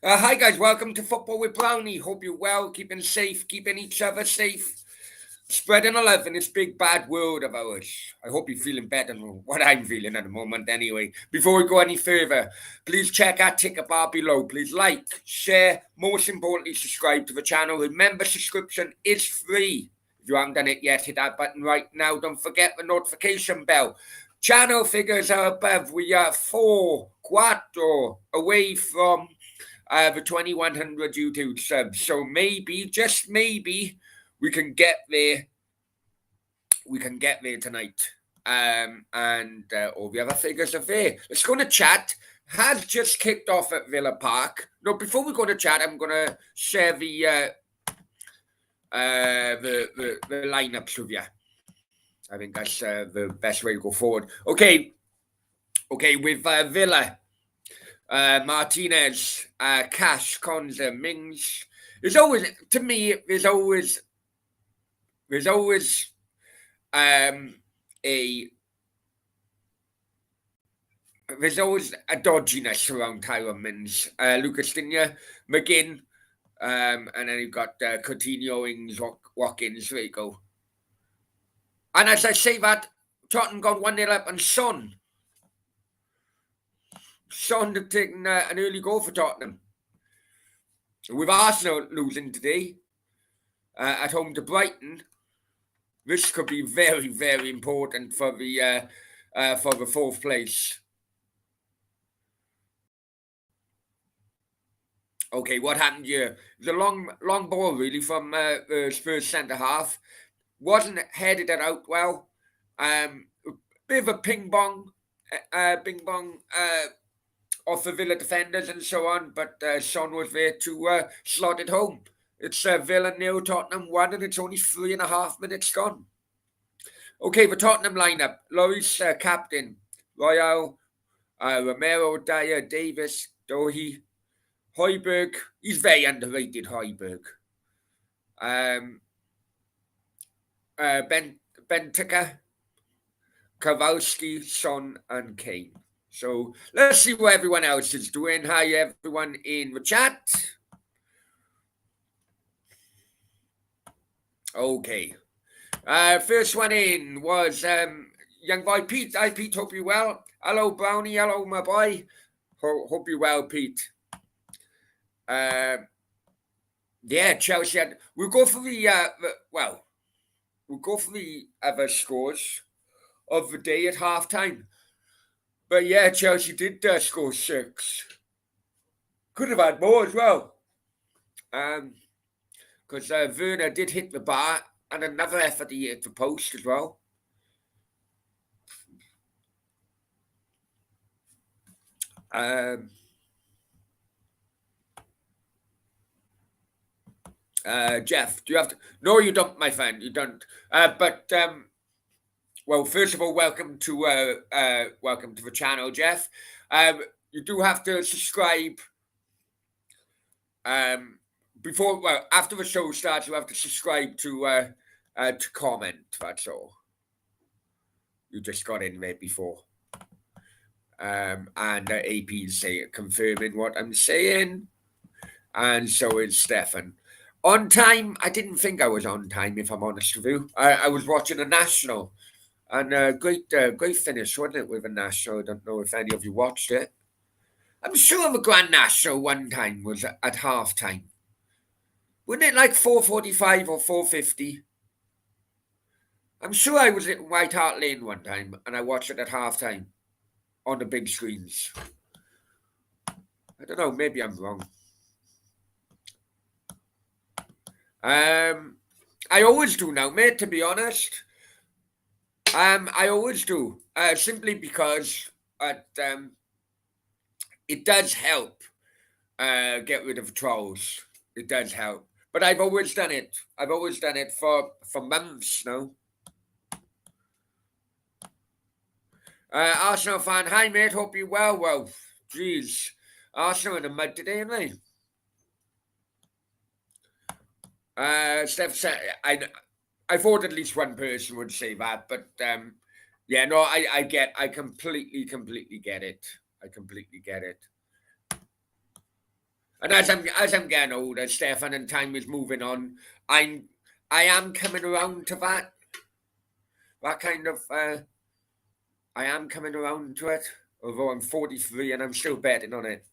Hi guys, welcome to Football with Brownie. Hope you're well, keeping safe, keeping each other safe, spreading the love in this big bad world of ours. I hope you're feeling better than what I'm feeling at the moment anyway. Before we go any further, please check our ticket bar below. Please like, share, most importantly subscribe to the channel. Remember, subscription is free. If you haven't done it yet, hit that button right now. Don't forget the notification bell. Channel figures are above. We are 4 away from the 2100 YouTube subs. So maybe, just maybe, we can get there. We can get there tonight. And all the other figures are there. Let's go to chat. Has just kicked off at Villa Park. No, before we go to chat, I'm gonna share the lineups with you. I think that's the best way to go forward. Okay, with Villa. Martinez, Cash, Konza, Mings. There's always, to me, there's always a dodginess around Tyrone Mings. Lucas Digne, McGinn, and then you've got Coutinho, Ings, Watkins. There you go. And as I say that, Tottenham got 1-0 up and Son had taken an early goal for Tottenham. With Arsenal losing today at home to Brighton, this could be very, very important for the fourth place. Okay, what happened here? It was a long ball really from the Spurs centre half. Wasn't headed it out well. Bit of a ping bong off the Villa defenders and so on, but Son was there to slot it home. It's Villa 0, Tottenham 1, and it's only 3.5 minutes gone. Okay, the Tottenham lineup. Lloris, captain. Royal, Romero, Dyer, Davis, Dohi, Højbjerg. He's very underrated, Højbjerg. Benteke, Kowalski, Son, and Kane. So let's see what everyone else is doing. Hi, everyone in the chat. Okay. First one in was young boy Pete. Hi, Pete. Hope you're well. Hello, Brownie. Hello, my boy. Hope you're well, Pete. Yeah, Chelsea. We'll go for the other scores of the day at halftime. But yeah, Chelsea did score 6. Could have had more as well. Because Werner did hit the bar, and another effort he hit the post as well. Jeff, do you have to? No, you don't, my friend. You don't. Well, first of all, welcome to the channel, Jeff. You do have to subscribe. After the show starts, you have to subscribe to comment. That's all. You just got in there before. And AP is confirming what I'm saying, and so is Stefan. On time? I didn't think I was on time, if I'm honest with you. I was watching a national, and great finish, wasn't it, with a national? I don't know if any of you watched it. I'm sure the Grand National one time was at half time. Wasn't it like 4:45 or 4:50? I'm sure I was at White Hart Lane one time, and I watched it at half time on the big screens. I don't know, maybe I'm wrong. I always do now, mate, to be honest. I always do, simply because it does help get rid of trolls. It does help. But I've always done it. I've always done it for months now. Arsenal fan, hi mate, hope you're well. Well, geez, Arsenal in the mud today, aren't they? Steph said, I thought at least one person would say that, but yeah, no, I completely get it. I completely get it. And as I'm getting older, Stefan, and time is moving on, I am coming around to that kind of I am coming around to it. Although I'm 43 and I'm still betting on it.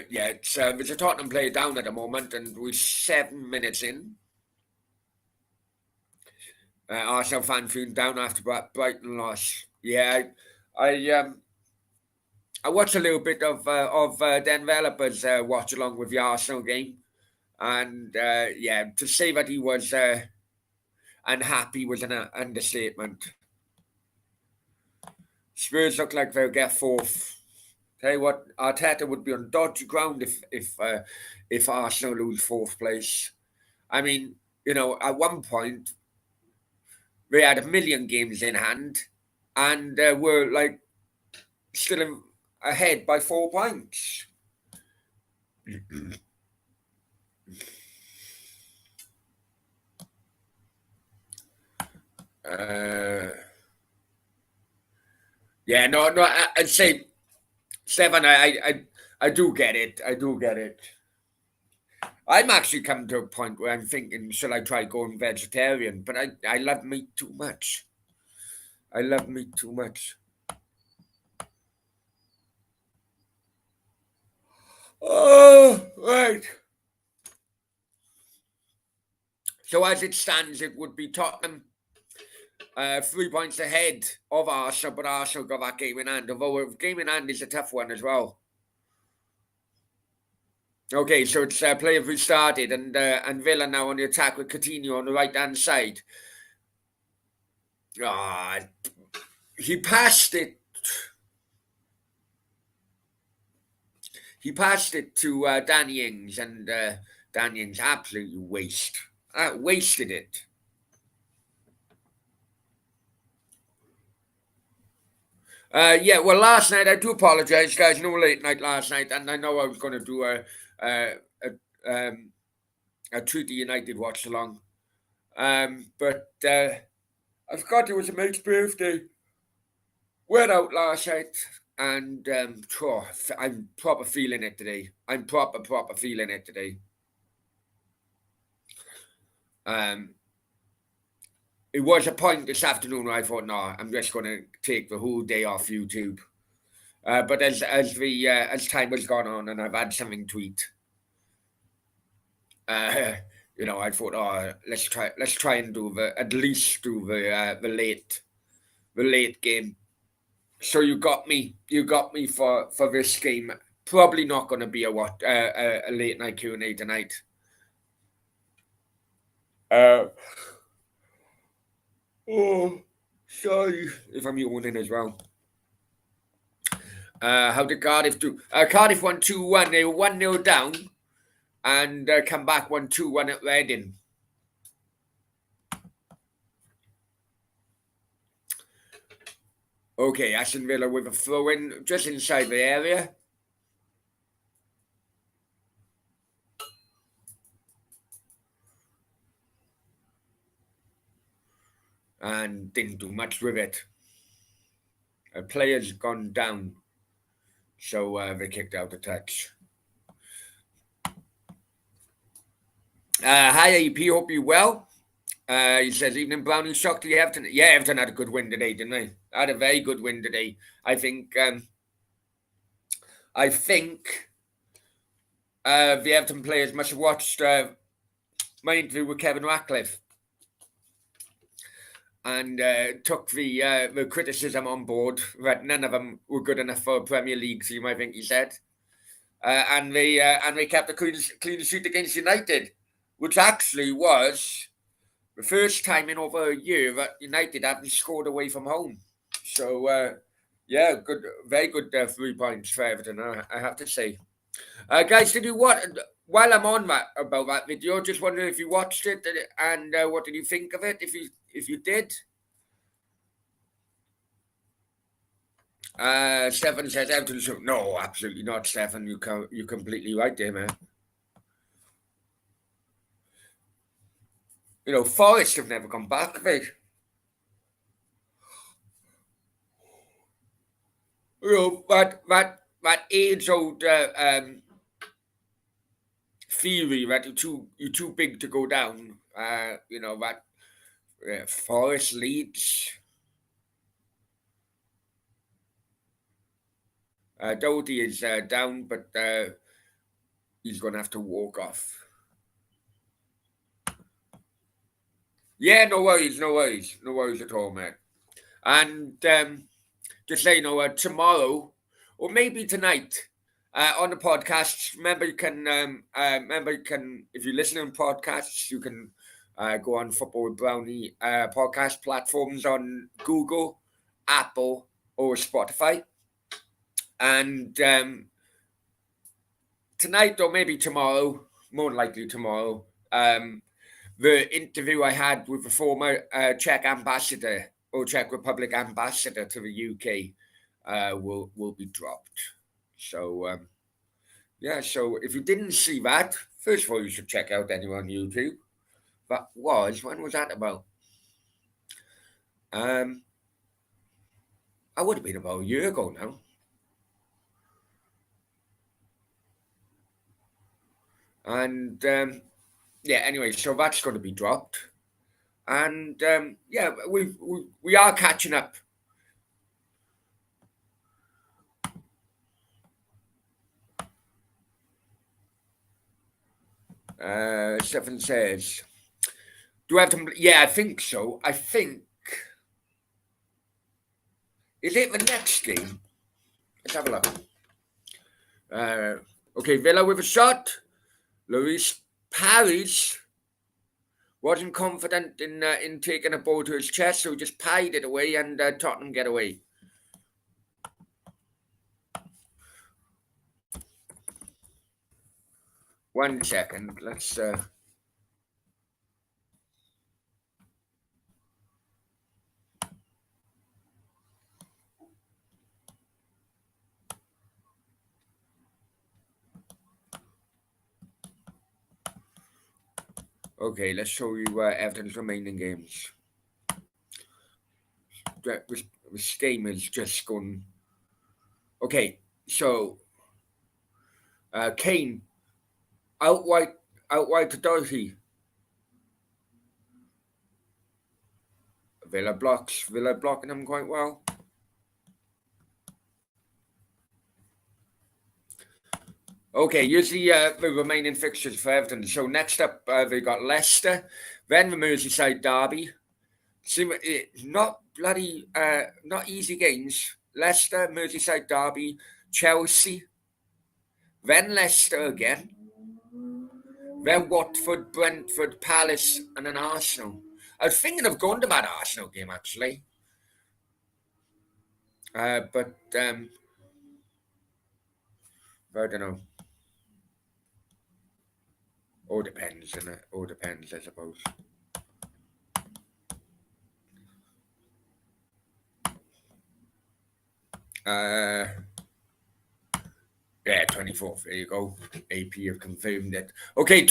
Yeah, it's a Tottenham player down at the moment, and we're 7 minutes in. Arsenal fan feeling down after Brighton loss. Yeah, I watched a little bit of Dan Developers watch along with the Arsenal game, and yeah, to say that he was unhappy was an understatement. Spurs look like they'll get fourth. Tell you what, Arteta would be on dodgy ground if Arsenal lose fourth place. I mean, at one point they had a million games in hand, and were like still ahead by 4 points. Uh, yeah, no, I'd say Stefan. I do get it. I do get it. I'm actually coming to a point where I'm thinking, should I try going vegetarian? But I love meat too much. I love meat too much. Oh, right. So as it stands, it would be Tottenham 3 points ahead of Arsenal, but Arsenal got that game in hand. Although game in hand is a tough one as well. Okay, so it's play have restarted, and Villa now on the attack with Coutinho on the right hand side. Ah, he passed it. He passed it to Danny Ings, and Danny Ings absolutely wasted it. Yeah, well, last night I do apologise, guys. No late night last night, and I know I was going to do a Treaty United watch along, but I forgot it was a mate's birthday. Went out last night, and I'm proper feeling it today. I'm proper feeling it today. Um, it was a point this afternoon where I thought, no, I'm just going to take the whole day off YouTube. But as time has gone on and I've had something to eat, uh, I thought, oh, let's try and at least do the late game. So you got me for this game. Probably not going to be a late night Q&A tonight. Uh, oh, sorry if I'm yawning as well. How did Cardiff do? Cardiff won 2-1. They were 1-0 down and come back 1-2-1 at Reading. Okay, Aston Villa with a throw in just inside the area. And didn't do much with it. A player's gone down, so they kicked out the touch. Hi, AP. Hope you well. He says, evening, Brownie. Shocked to Everton. Yeah, Everton had a good win today, didn't they? Had a very good win today. I think the Everton players must have watched my interview with Kevin Ratcliffe and took the criticism on board that none of them were good enough for a Premier League team, I think he said. And they kept a clean sheet against United, which actually was the first time in over a year that United haven't scored away from home. So, yeah, good, very good 3 points for Everton, I have to say. Guys, did you what? While I'm on that about that video, just wondering if you watched it and what did you think of it? If you did, Stefan says Everton. No, absolutely not, Stefan. You're completely right there, man. Forest have never come back, have they? That age-old theory that you're too big to go down. That Forest Leeds. Doty is down, but he's going to have to walk off. Yeah, no worries, no worries, no worries at all, mate. And just let you know, tomorrow or maybe tonight on the podcast. Remember, if you're listening to podcasts, you can go on Football with Brownie podcast platforms on Google, Apple, or Spotify. And tonight or maybe tomorrow, more likely tomorrow, the interview I had with the former Czech ambassador or Czech Republic ambassador to the UK will be dropped. So yeah, so if you didn't see that, first of all, you should check out anyone on YouTube. When was that about? Um, I would have been about a year ago now. And yeah, anyway, so that's going to be dropped. And yeah, we are catching up. Stefan says, "Do I have to?" Yeah, I think so. I think is it the next game? Let's have a look. Okay, Villa with a shot. Luis Paris wasn't confident in taking a ball to his chest, so he just pied it away, and Tottenham get away. One second, let's. Okay, let's show you Everton's remaining games. This game is just gone. Okay, so Kane outright to Doherty. Villa blocking them quite well. Okay, here's the remaining fixtures for Everton. So next up, they got Leicester, then the Merseyside derby. See, not bloody, not easy games. Leicester, Merseyside derby, Chelsea, then Leicester again, then Watford, Brentford, Palace, and then Arsenal. I was thinking of going to that Arsenal game actually, but I don't know. All depends, innit? All depends, I suppose. Yeah, 24th. There you go. AP have confirmed it. Okay,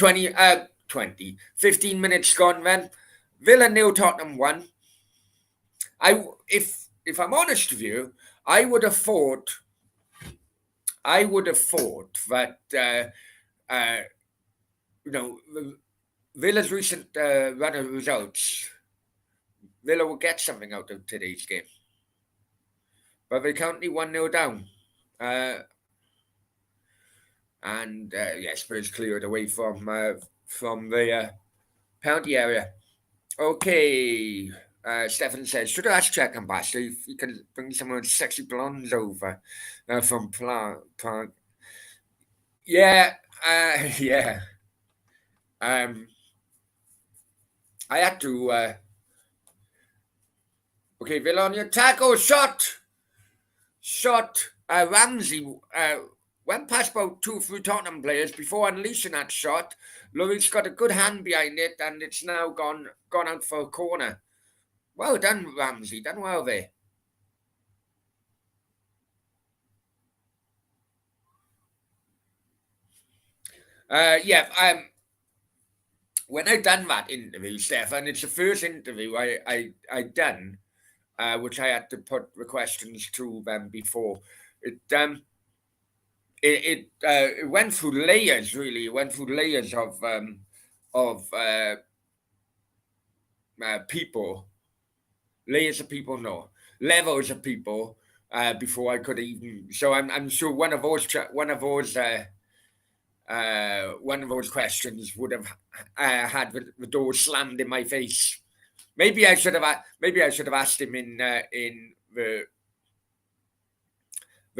15 minutes gone then. Villa nil, Tottenham 1. If I'm honest with you, I would have thought that uh, Villa's recent run of results, Villa will get something out of today's game. But they're currently 1-0 down. And yeah, Spurs cleared away from the penalty area. Okay. Stefan says, should I ask Czech ambassador if he can bring some of the sexy blondes over from Prague? Yeah, yeah. I had to. Okay, Villa on your tackle, shot. Ramsey went past about 2 3 Tottenham players before unleashing that shot. Lloyd's got a good hand behind it, and it's now gone out for a corner. Well done, Ramsey. Done well there. Yeah. when I done that interview, Stefan, it's the first interview I done, which I had to put the questions to them before. It went through layers, really. It went through layers of people, layers of people, no, levels of people, before I could even. So I'm sure one of those questions would have had the door slammed in my face. Maybe I should have asked him in the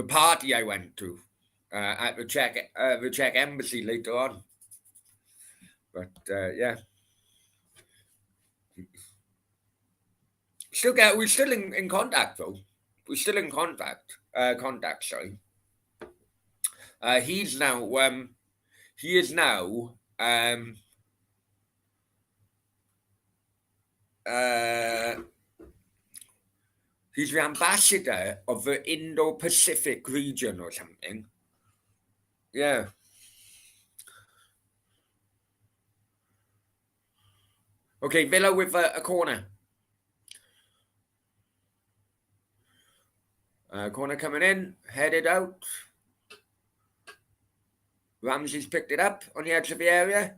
party I went to at the Czech embassy later on. But yeah, we're still in contact though. We're still in contact. Sorry. He is now uh, he's the ambassador of the Indo-Pacific region or something. Yeah. Okay, Villa with a corner. Corner coming in, headed out. Ramsey's picked it up on the edge of the area.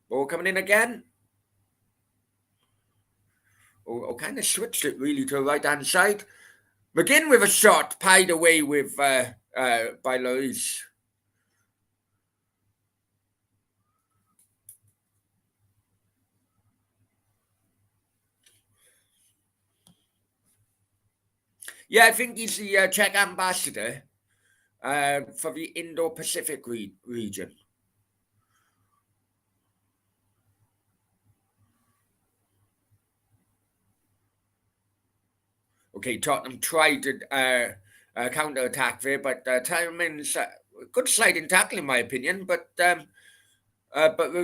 Ball coming in again. Or kind of switched it really to the right-hand side. McGinn with a shot, pied away with by Lloris. Yeah, I think he's the Czech ambassador for the Indo-Pacific region. Okay, Tottenham tried to counter-attack there, but Tielemans, good sliding tackle in my opinion, but the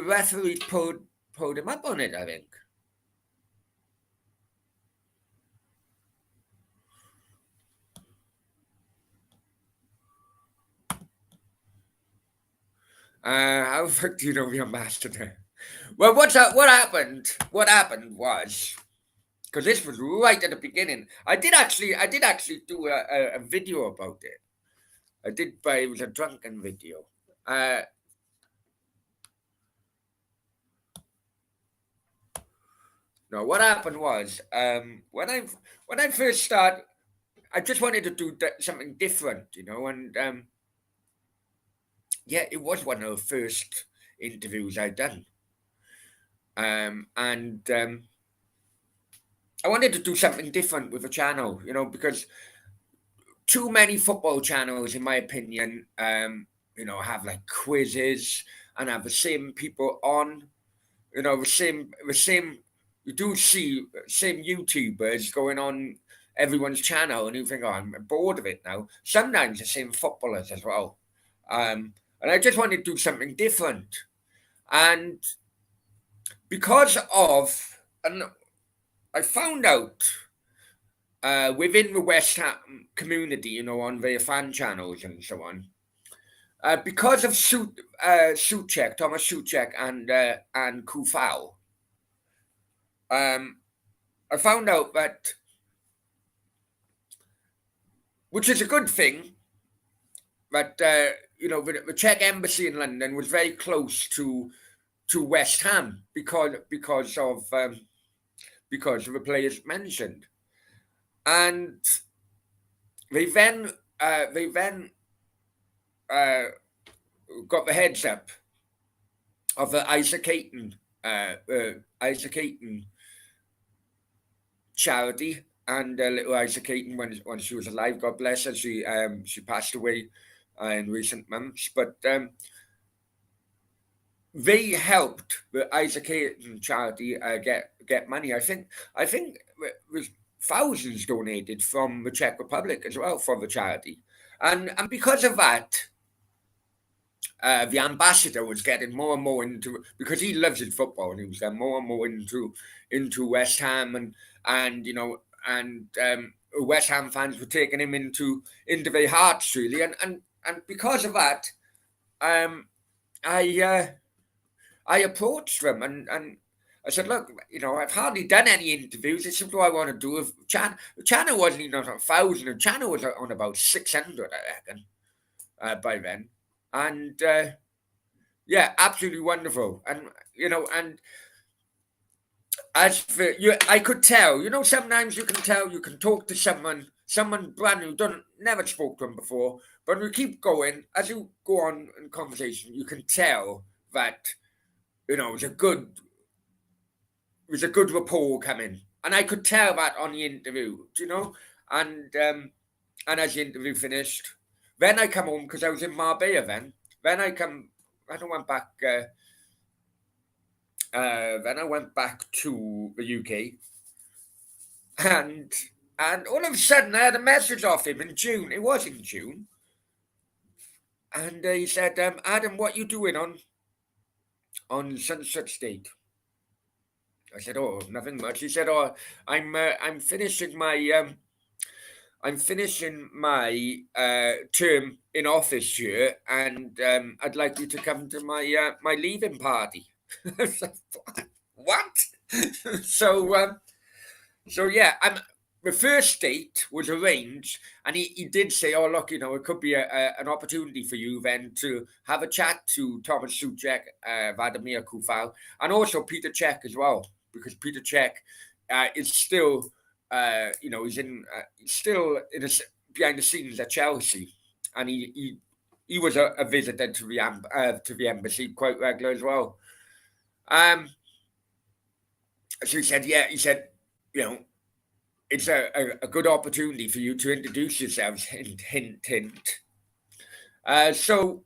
referee pulled him up on it, I think. How the fuck do you know the ambassador? Well, what happened? What happened was, because this was right at the beginning. I did actually do a video about it. I did, but it was a drunken video. No, what happened was, when I first started, I just wanted to do something different, and yeah, it was one of the first interviews I'd done, and I wanted to do something different with the channel, because too many football channels, in my opinion, have like quizzes and have the same people on, the same. You do see same YouTubers going on everyone's channel, and you think, oh, I'm bored of it now. Sometimes the same footballers as well, and I just wanted to do something different, and because of, and I found out within the West Ham community, on their fan channels and so on, because of Souček, Thomas Souček, and Kufau, I found out that, which is a good thing, that the Czech embassy in London was very close to West Ham because of the players mentioned, and they then got the heads up of the Isaac Hayton charity, and little Isaac Hayton, when she was alive, God bless her, she passed away in recent months, but they helped the Isaac Hayton charity get money. I think was thousands donated from the Czech Republic as well for the charity, and because of that, the ambassador was getting more and more into, because he loves his football, and he was getting more and more into West Ham, and West Ham fans were taking him into their hearts really, and because of that, I I approached them and I said, look, I've hardly done any interviews. This is what I want to do. If Channel wasn't even on 1,000, and Channel was on about 600, I reckon, by then. And yeah, absolutely wonderful. And and as for you, I could tell. Sometimes you can tell. You can talk to someone brand new, don't never spoke to them before. But when you keep going, as you go on in conversation, you can tell that it was a good rapport coming, and I could tell that on the interview. And as the interview finished, then I come home because I was in Marbella then. Then I went back. Then I went back to the UK, and all of a sudden I had a message off him in June. It was in June, and he said, "Adam, what you doing on such date?" I said, "Oh, nothing much." He said, "Oh, I'm finishing my term in office here, and I'd like you to come to my leaving party." I said, "What?" so yeah, the first date was arranged, and he did say, "Oh, look, it could be an opportunity for you then to have a chat to Thomas Suchek, Vladimir Kufal, and also Peter Cech as well, because Peter Cech is still, he's still behind the scenes at Chelsea, and he was a visitor to the embassy quite regular as well." So he said, "Yeah," he said, you know. It's a good opportunity for you to introduce yourselves. Hint, hint, hint. So,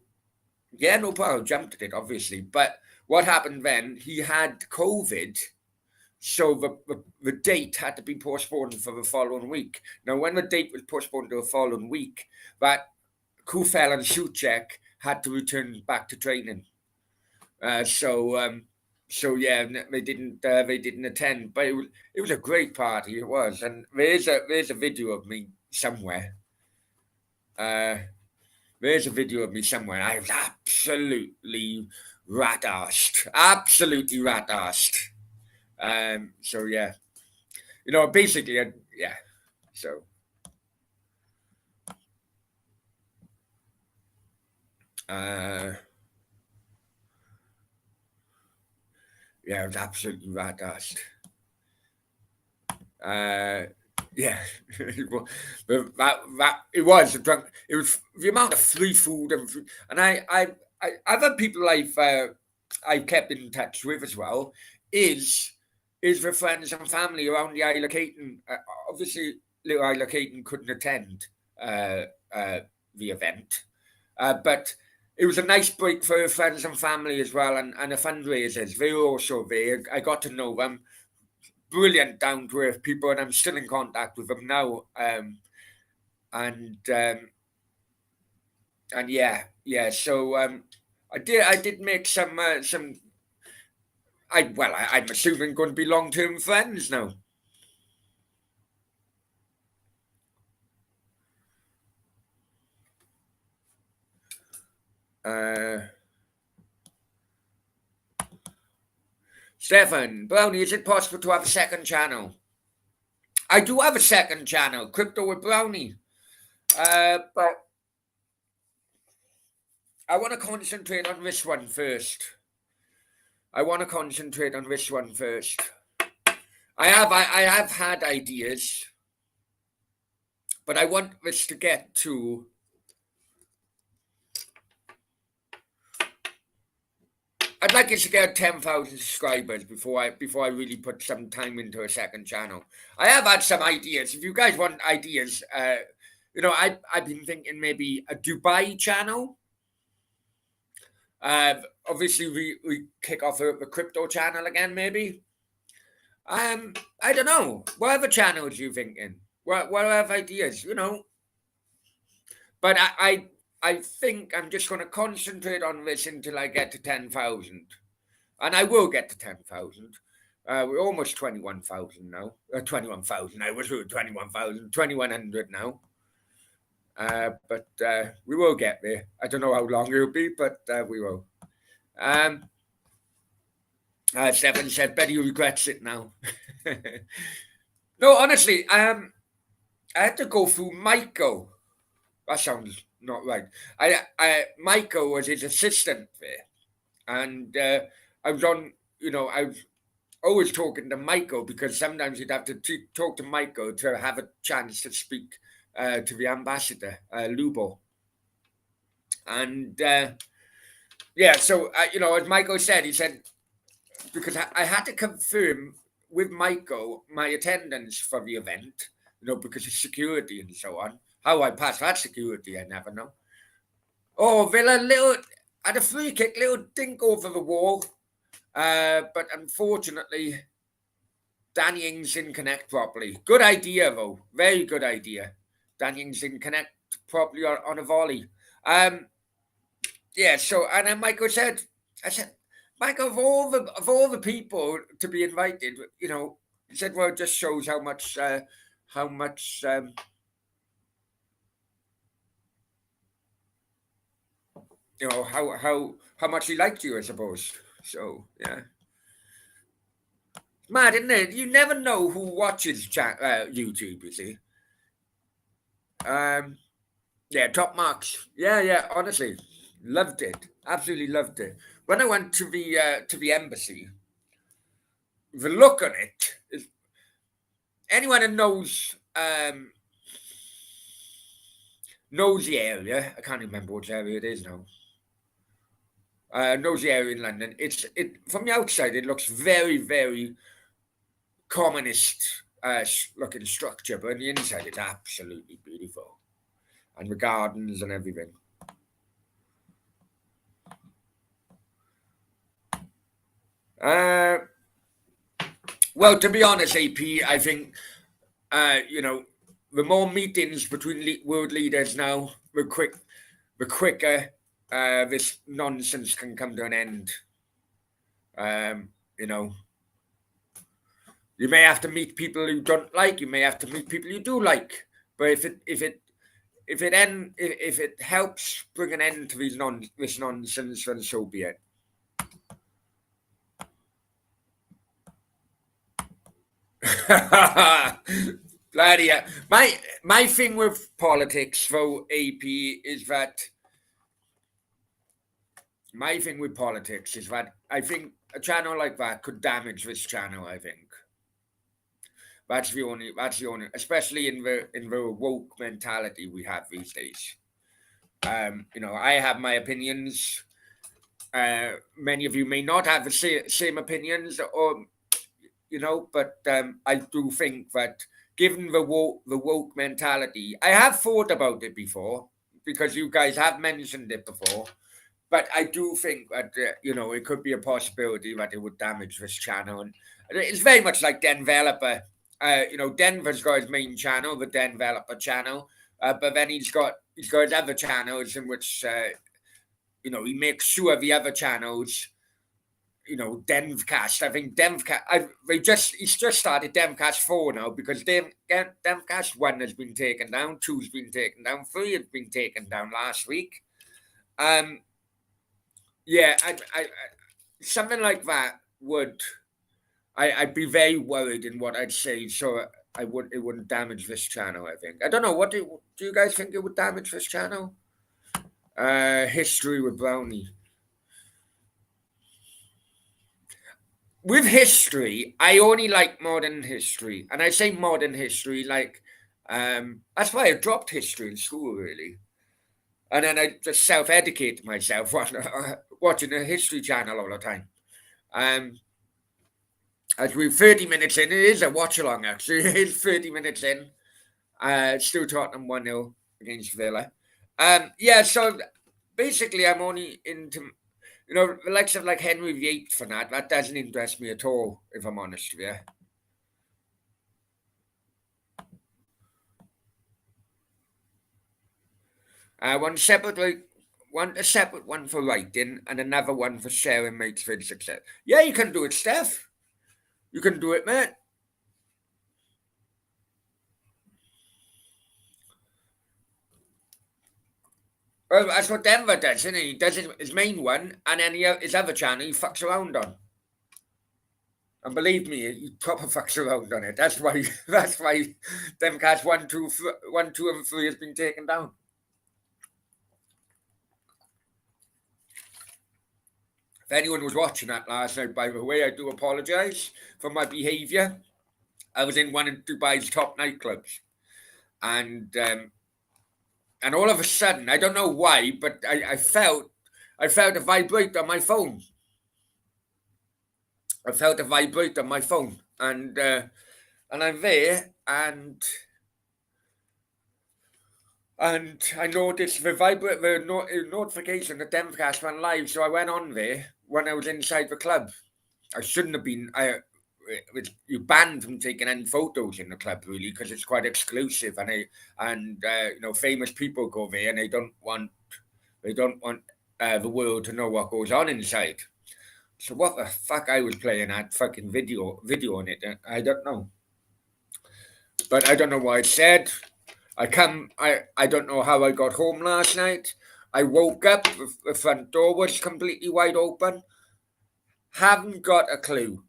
yeah, no problem. Jumped at it, obviously. But what happened then, he had COVID. So the date had to be postponed for the following week. Now, when the date was postponed to the following week, that Kufel and Suchek had to return back to training. So yeah, they didn't attend, but it was a great party. It was, and there's a video of me somewhere. There's a video of me somewhere. I was absolutely absolutely rat-arsed. So yeah, basically, yeah. So yeah, I was absolutely rat-arsed. Yeah, it was drunk. It was the amount of free food and other people I've kept in touch with as well is the friends and family around the Isle of Caton. Obviously, little Isle of Caton couldn't attend the event, but it was a nice break for friends and family as well, and the fundraisers. They were also there. I got to know them. Brilliant, down to earth people, and I'm still in contact with them now. And yeah. So I did make some. I'm assuming going to be long term friends now. Stefan Brownie, is it possible to have a second channel? I do have a second channel, Crypto with Brownie, but I want to concentrate on this one first. I have had ideas, but I want this to get to. I'd like it to get 10,000 subscribers before I really put some time into a second channel. I have had some ideas. If you guys want ideas, I've been thinking maybe a Dubai channel. Obviously, we kick off the crypto channel again, maybe. I don't know. What other channels are you thinking? What other ideas? But I think I'm just going to concentrate on this until I get to 10,000, and I will get to 10,000. We're almost 21,000 now. 21,000. I was 21,000, 2,100 now. But we will get there. I don't know how long it'll be, but we will. Stefan said, bet he regrets it now. No, honestly, I had to go through Michael. That sounds not right. Michael was his assistant there, and I was on. I was always talking to Michael because sometimes you'd have to talk to Michael to have a chance to speak to the ambassador, Lubo, and yeah. So as Michael said, he said because I had to confirm with Michael my attendance for the event, because of security and so on. How I passed that security, I never know. Oh, Villa, little had a free kick, little dink over the wall, but unfortunately, Danny Ings didn't connect properly. Good idea though, very good idea. Danny Ings didn't connect properly on a volley. Yeah. So and then Michael said, I said, Michael, of all the people to be invited, he said, well, it just shows how much how much he liked you, I suppose. So yeah. Mad, isn't it? You never know who watches YouTube. You see, um, yeah, top marks. Yeah, yeah. Honestly, loved it. Absolutely loved it. When I went to the embassy, the look on it is anyone who knows the area. I can't remember which area it is now. Knows the area in London. It from the outside. It looks very, very communist looking structure, but on the inside, it's absolutely beautiful, and the gardens and everything. Uh, well, to be honest, AP, I think the more meetings between world leaders now, the quicker this nonsense can come to an end. Um, you know, you may have to meet people you don't like. You may have to meet people you do like. But if it helps bring an end to this nonsense, then so be it. Bloody hell. My thing with politics, though, AP, is that I think a channel like that could damage this channel. I think that's the only. Especially in the woke mentality we have these days. I have my opinions. Many of you may not have the same opinions, or but I do think that given the woke mentality, I have thought about it before because you guys have mentioned it before. But I do think that it could be a possibility that it would damage this channel, and it's very much like Denveloper. Denver's got his main channel, the Denveloper channel, but then he's got his other channels in which he makes sure the other channels. Devcast. I think Devcast. He's just started Devcast 4 now because Devcast 1 has been taken down, 2's been taken down, 3 has been taken down last week. Yeah, something like that would. I'd be very worried in what I'd say, so it wouldn't damage this channel. I think. I don't know. What do you guys think it would damage this channel? History with Brownie. With history, I only like modern history, and I say modern history like that's why I dropped history in school, really, and then I just self-educate myself watching a history channel all the time. Um, as we're 30 minutes in, it is a watch along actually. It is 30 minutes in. Still Tottenham 1-0 against Villa. Yeah, so basically, I'm only into the likes of like Henry VIII for that. That doesn't interest me at all, if I'm honest with you. One separate one for writing and another one for sharing mates for success. Yeah, you can do it, Steph. You can do it, mate. Well, that's what Denver does, isn't he? He does his main one, and then his other channel he fucks around on. And believe me, he proper fucks around on it. That's why them cats 1, 2, 1, 2, and 3 has been taken down. If anyone was watching that last night, by the way, I do apologise for my behaviour. I was in one of Dubai's top nightclubs, and all of a sudden, I don't know why, but I felt a vibrate on my phone. I felt a vibrate on my phone, and I'm there, and I noticed the notification that Demcast went live, so I went on there when I was inside the club. I shouldn't have been. You're banned from taking any photos in the club, really, because it's quite exclusive, and famous people go there, and they don't want the world to know what goes on inside. So what the fuck I was playing at fucking video on it? I don't know, but I don't know what it said. I don't know how I got home last night. I woke up, the front door was completely wide open. Haven't got a clue.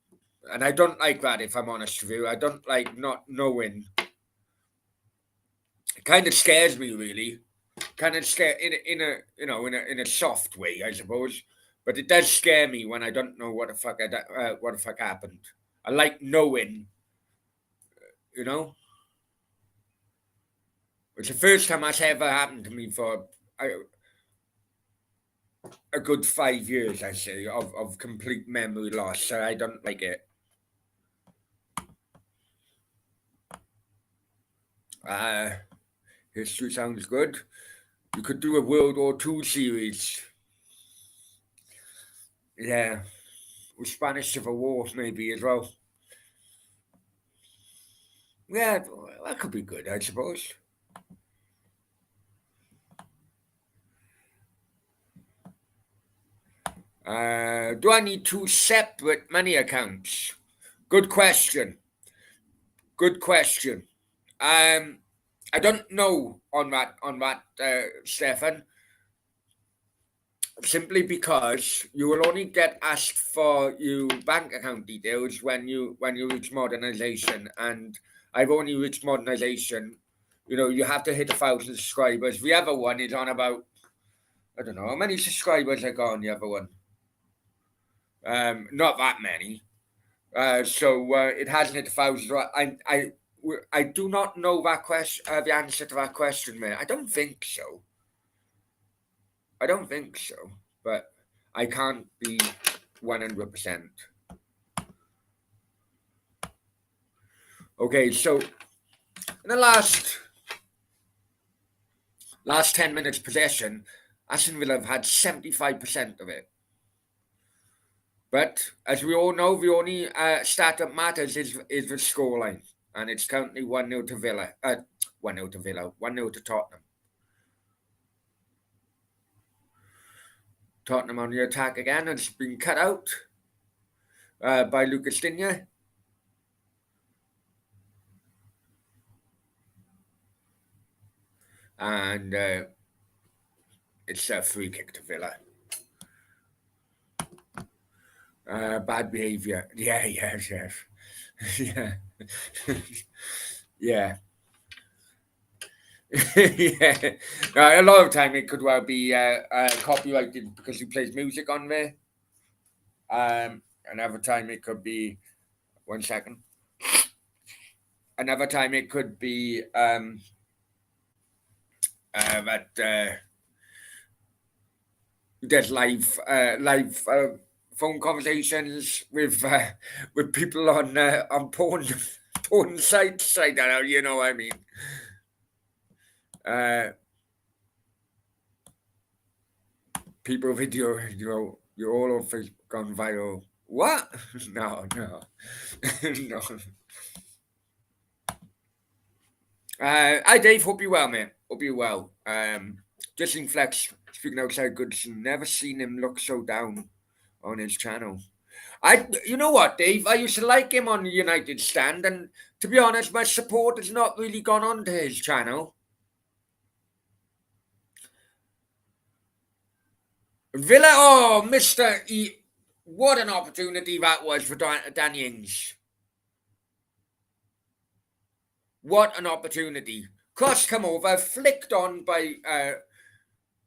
And I don't like that, if I'm honest with you. I don't like not knowing. It kind of scares me, really. Kind of scare in a soft way, I suppose. But it does scare me when I don't know what the fuck happened. I like knowing, you know. It's the first time that's ever happened to me for a good 5 years, I say, of complete memory loss. So I don't like it. History sounds good. You could do a World War II series. Yeah. With Spanish Civil War, maybe, as well. Yeah, that could be good, I suppose. Do I need 2 separate money accounts? Good question. Good question. I don't know on that, Stefan. Simply because you will only get asked for your bank account details when you reach modernization, and I've only reached modernization. You have to hit 1,000 subscribers. The other one is on about, I don't know how many subscribers I got on the other one. Not that many. So it hasn't hit 1,000. I do not know that question. The answer to that question, man. I don't think so. But I can't be 100%. Okay, so in the last 10 minutes possession, Aston Villa have had 75% of it. But as we all know, the only stat that matters is the scoreline, and it's currently 1-0 to Villa. 1-0 to Villa, 1-0 to Tottenham. Tottenham on the attack again, and it's been cut out by Lucas Digne. And it's a free kick to Villa. Bad behaviour. Yeah, yes. Yeah. Yeah. Yeah. A lot of time it could well be copyrighted because he plays music on there. Another time it could be 1 second. Another time it could be that there's live phone conversations with people on porn sites. I don't know, you know what I mean. People video, you're all on Facebook gone viral. What? No. No. Hi Dave, hope you're well, mate. Hope you're well. Justin Flex, speaking outside Goodson, never seen him look so down on his channel. You know what, Dave? I used to like him on the United stand, and to be honest, my support has not really gone on to his channel. Villa, oh, Mr. What an opportunity that was for Danny Ings. What an opportunity. Cross come over, flicked on by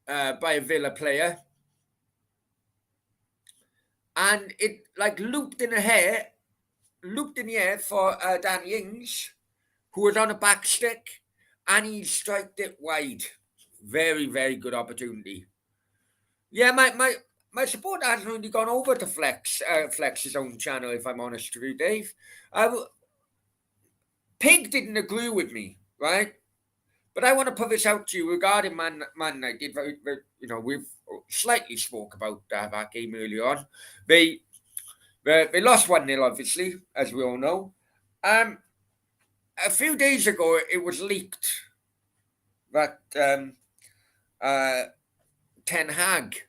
a Villa player. And it like looped in the air for Danny Ings, who was on a back stick, and he struck it wide. Very, very good opportunity. Yeah, my support hasn't really gone over to Flex's own channel, if I'm honest with you, Dave. Pig didn't agree with me, right? But I want to put this out to you regarding Man United. We've slightly spoke about that game earlier on. They lost 1-0, obviously, as we all know. A few days ago, it was leaked that Ten Hag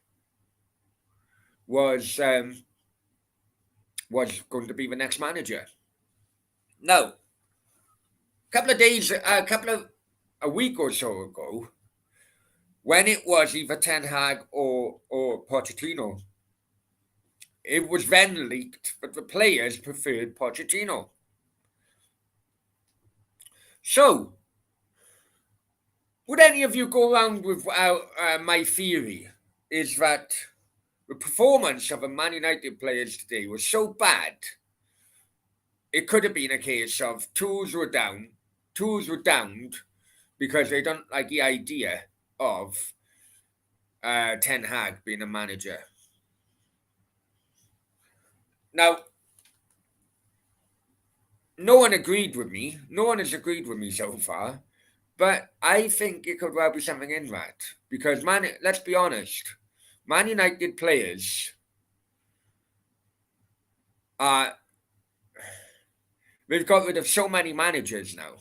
was going to be the next manager. Now, a week or so ago, when it was either Ten Hag or Pochettino, it was then leaked that the players preferred Pochettino. So, would any of you go around with my theory is that the performance of the Man United players today was so bad, it could have been a case of tools were downed because they don't like the idea of Ten Hag being a manager. Now, no one agreed with me. No one has agreed with me so far. But I think it could well be something in that. Because, let's be honest, Man United players we've got rid of so many managers now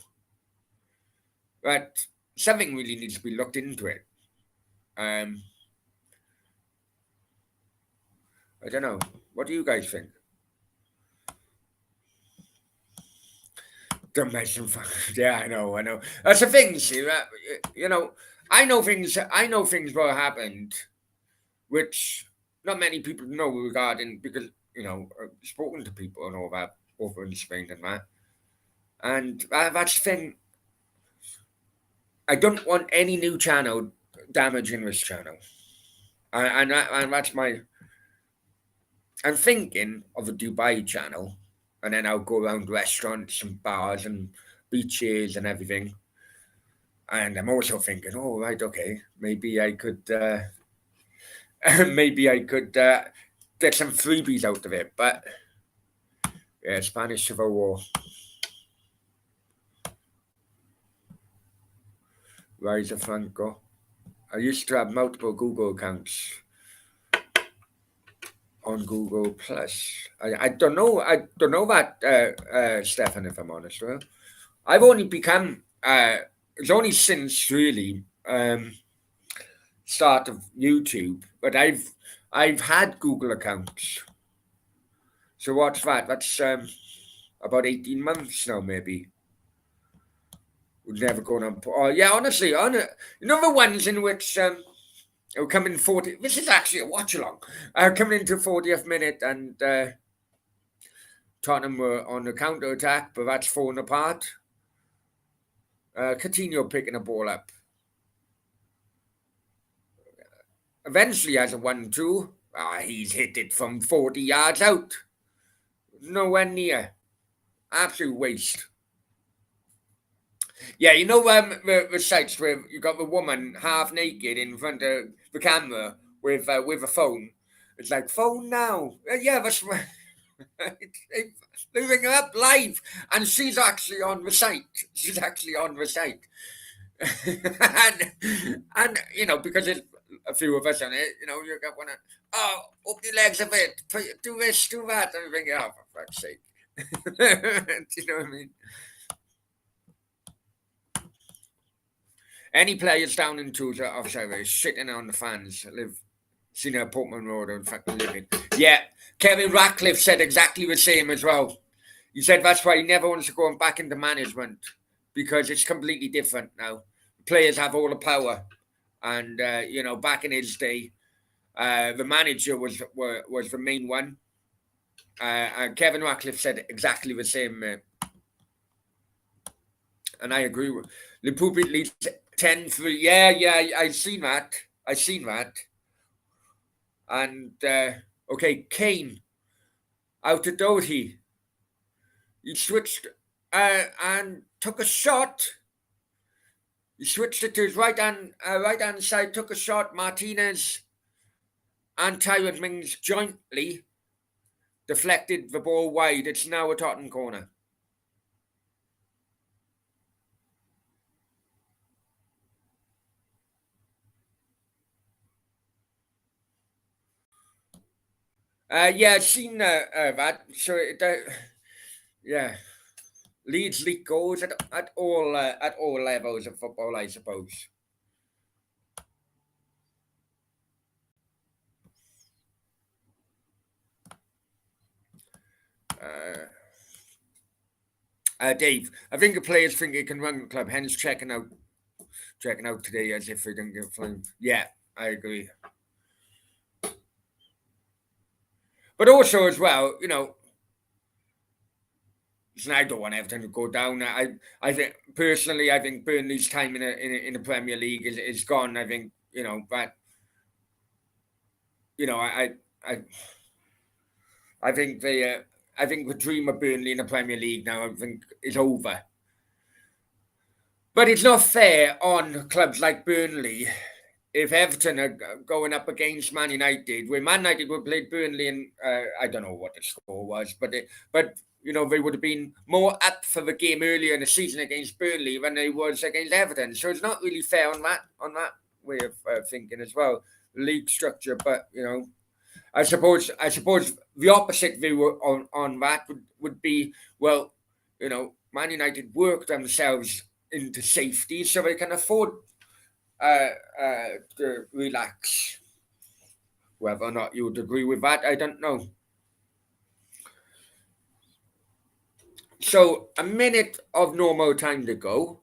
that something really needs to be looked into it. I don't know. What do you guys think? Don't mention yeah, I know. That's the thing, see, I know things will happen, which not many people know regarding, because, I've spoken to people and all that over in Spain and that. And that's the thing. I don't want any new channel damaging this channel. And that's my... I'm thinking of a Dubai channel, and then I'll go around restaurants and bars and beaches and everything. And I'm also thinking, oh, right, okay, maybe I could get some freebies out of it. But yeah, Spanish Civil War. Rise of Franco. I used to have multiple Google accounts on Google Plus. I don't know that, Stefan, if I'm honest with you. I've only become it's only since really start of YouTube, but I've had Google accounts. So what's that? That's about 18 months now, maybe. We've never gone on. Oh, yeah, honestly, the ones in which we're coming 40. This is actually a watch along. Coming into 40th minute, and Tottenham were on the counter attack, but that's fallen apart. Coutinho picking a ball up. Eventually has a 1-2. He's hit it from 40 yards out. Nowhere near. Absolute waste. Yeah, the sites where you got the woman half naked in front of the camera with a phone. It's like, phone now. Yeah, that's right. They ring her up live, and she's actually on the site. and because it's a few of us on it, you got one. Open your legs a bit. Do this, do that, and ring it up. For fuck's sake. Do you know what I mean? Any players down in tools are offside, sitting on the fans, seen a Portman Road and fucking living. Yeah, Kevin Ratcliffe said exactly the same as well. He said that's why he never wants to go back into management, because it's completely different now. Players have all the power, and back in his day, The manager was the main one. And Kevin Ratcliffe said exactly the same, and I agree with Liverpool beat Leeds 10-3. Yeah, I seen that. I seen that. And okay, Kane out of Doty. He switched and took a shot. He switched it to his right hand side, took a shot. Martinez and Tyrant Mings jointly deflected the ball wide. It's now a Tottenham corner. Yeah, I've seen that. So, yeah, Leeds leak goals at all levels of football, I suppose. Dave, I think the players think they can run the club, hence checking out today as if they don't get flamed. Yeah, I agree. But also as well, listen, I don't want Everton to go down. I think personally, I think Burnley's time in the Premier League is gone. I think but you know, I I think I think the dream of Burnley in the Premier League now, I think, is over. But it's not fair on clubs like Burnley if Everton are going up against Man United, where Man United would play Burnley, and I don't know what the score was, but they would have been more up for the game earlier in the season against Burnley than they was against Everton. So it's not really fair on that way of thinking as well, league structure. But I suppose the opposite view on that would be, well, Man United work themselves into safety so they can afford to relax. Whether or not you would agree with that, I don't know. So a minute of normal time to go.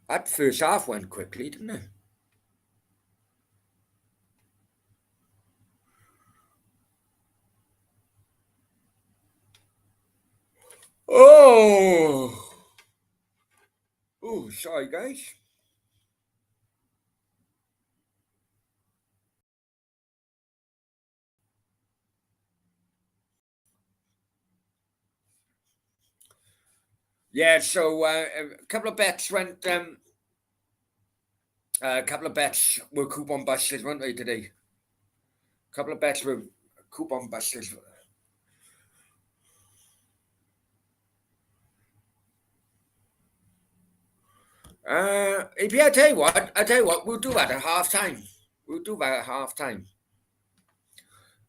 That first half went quickly, didn't it? Oh, sorry guys. Yeah, so a couple of bets went. A couple of bets were coupon busters, weren't they today? A couple of bets were coupon busters. AP, I tell you what, we'll do that at half time. We'll do that at half time,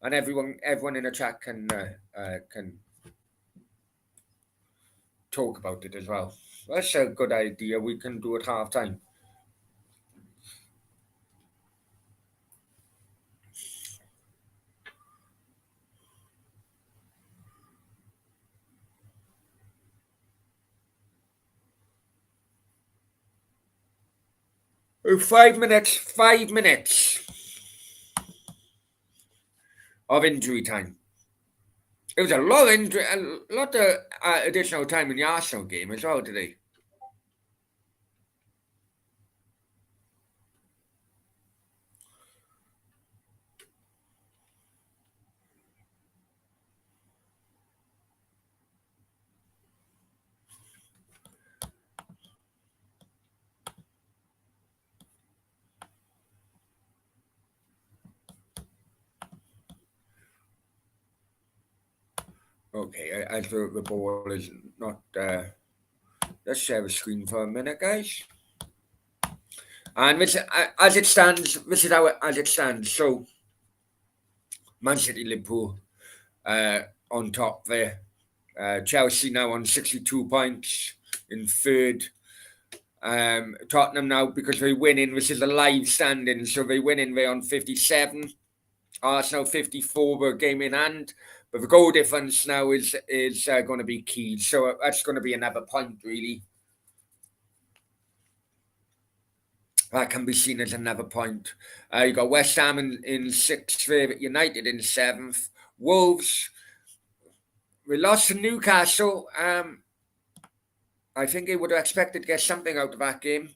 and everyone in the chat can talk about it as well. That's a good idea. We can do it half time. Oh, 5 minutes. 5 minutes of injury time. It was a lot of injury, a lot of additional time in the Arsenal game as well today. Okay, I thought the ball is not. Let's share the screen for a minute, guys. And this, as it stands, this is how as it stands. So, Man City, Liverpool, on top there. Chelsea now on 62 points in third. Tottenham now, because they're winning, this is a live standing, so they're winning, they're on 57. Arsenal 54 were game in hand, but the goal difference now is going to be key. So that's going to be another point, really. That can be seen as another point. You got West Ham in sixth, United in seventh. Wolves, we lost to Newcastle. I think they would have expected to get something out of that game.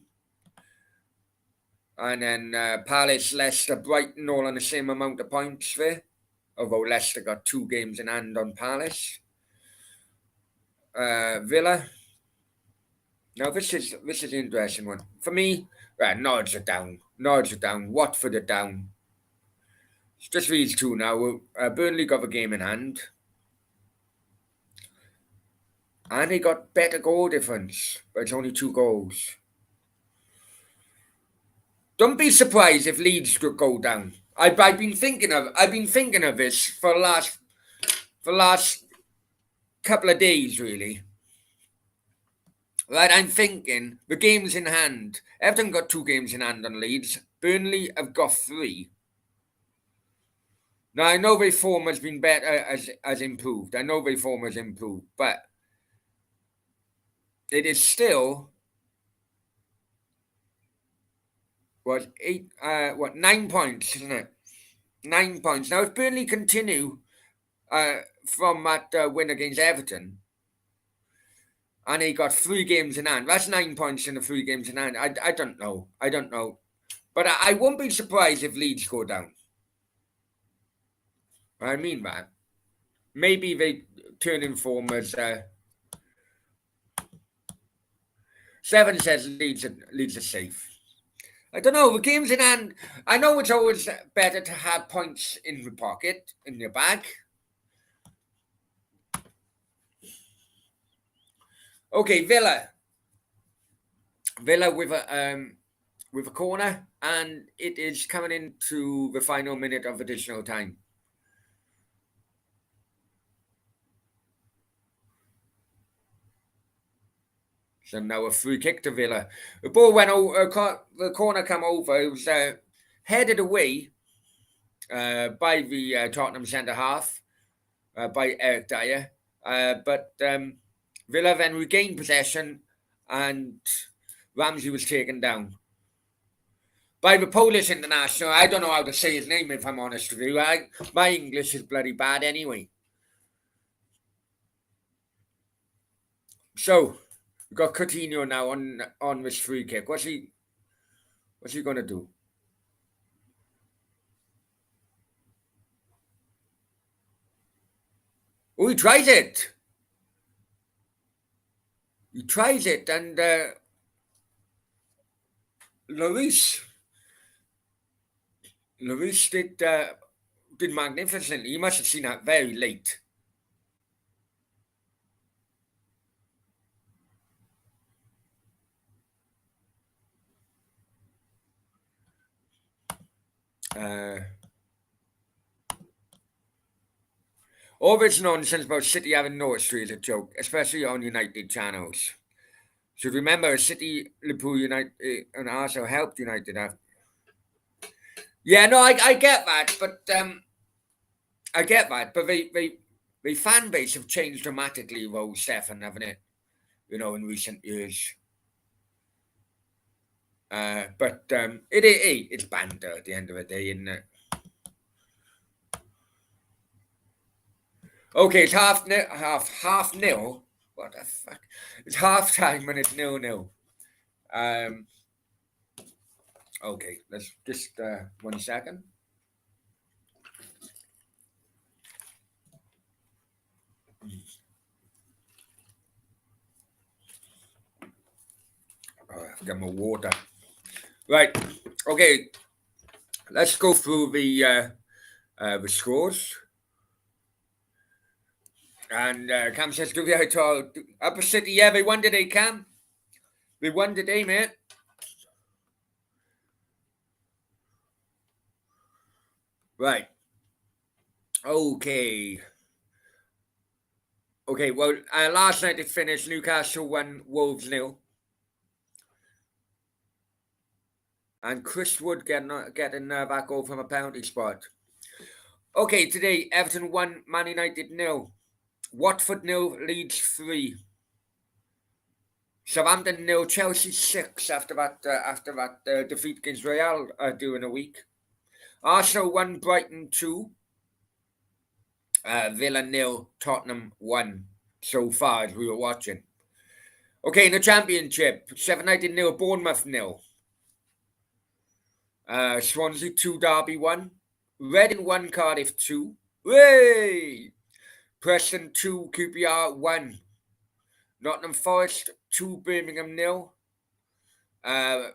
And then Palace, Leicester, Brighton all on the same amount of points there. Although Leicester got 2 games in hand on Palace. Villa. Now this is an interesting one. For me, Norwich are down. Watford are down. It's just these two now. Burnley got a game in hand. And they got better goal difference. But it's only 2 goals. Don't be surprised if Leeds could go down. I've been thinking of this for the last couple of days, really. Right, I'm thinking the games in hand. Everton got 2 games in hand on Leeds. Burnley have got 3. Now I know their form has been better, has improved. But it is still 9 points, isn't it? 9 points. Now if Burnley continue from that win against Everton, and he got 3 games in hand. That's 9 points in the 3 games in hand. I don't know. But I won't be surprised if Leeds go down. I mean that. Maybe they turn in form as 7 says Leeds are safe. I don't know. The games in hand. I know it's always better to have points in your pocket, in your bag. Okay, Villa with a corner, and it is coming into the final minute of additional time. So now a free kick to Villa. The ball went over, the corner come over. It was headed away by the Tottenham centre half, by Eric Dyer. But Villa then regained possession, and Ramsey was taken down by the Polish international. I don't know how to say his name, if I'm honest with you. My English is bloody bad anyway. So we've got Coutinho now on this free kick. What's he going to do? Oh, he tries it. And Lloris did magnificently. He must have seen that very late. All this nonsense about City having no history is a joke, especially on United channels. So remember, City, Liverpool, United, and Arsenal helped United out. Yeah, no, I get that, but the fan base have changed dramatically, though, Stefan, haven't it? In recent years. But it's banter at the end of the day, isn't it? Okay, it's half nil. What the fuck? It's half time and it's 0-0. Okay, let's just 1 second. I've got my water. Right. Okay. Let's go through the scores. And Cam says, "Do we to Upper City? Yeah, they won today, Cam. They won today, mate." Right. Okay. Okay. Well, last night it finished. Newcastle 1, Wolves 0. And Chris Wood getting back goal from a penalty spot. Okay, today Everton 1, Man United 0. Watford 0, Leeds 3. Southampton 0, Chelsea 6 after that defeat against Real during the week. Arsenal 1, Brighton 2. Villa 0, Tottenham 1 so far as we were watching. Okay, in the Championship, Sheffield United 0, Bournemouth 0. Swansea 2, Derby 1. Reading 1, Cardiff 2. Way! Preston 2, QPR 1. Nottingham Forest 2, Birmingham 0.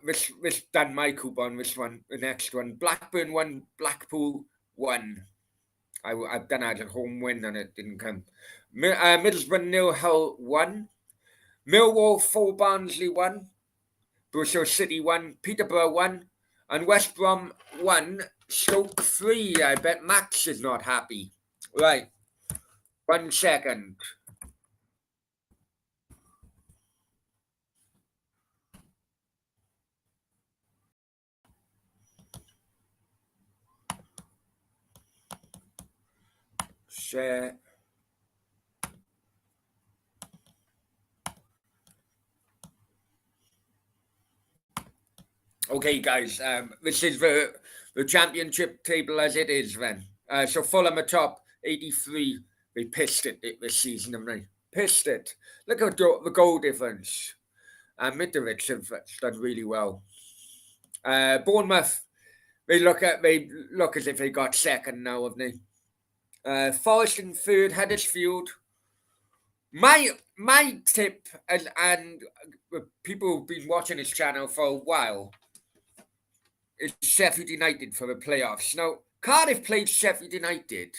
This done my coupon, this one, the next one. Blackburn 1, Blackpool 1. I've done that as a home win and it didn't come. Middlesbrough 0, Hull 1. Millwall 4, Barnsley 1. Bristol City 1, Peterborough 1. And West Brom 1, Stoke 3. I bet Max is not happy. Right. 1 second. Share. Okay, guys. This is the championship table as it is then. So Fulham are top, 83. They pissed it this season, haven't they? Pissed it. Look at the goal difference. Mitrovic have done really well. Bournemouth, they look as if they got second now, haven't they? Forest in third, Huddersfield. My tip, and people who've been watching this channel for a while, is Sheffield United for the playoffs. Now, Cardiff played Sheffield United.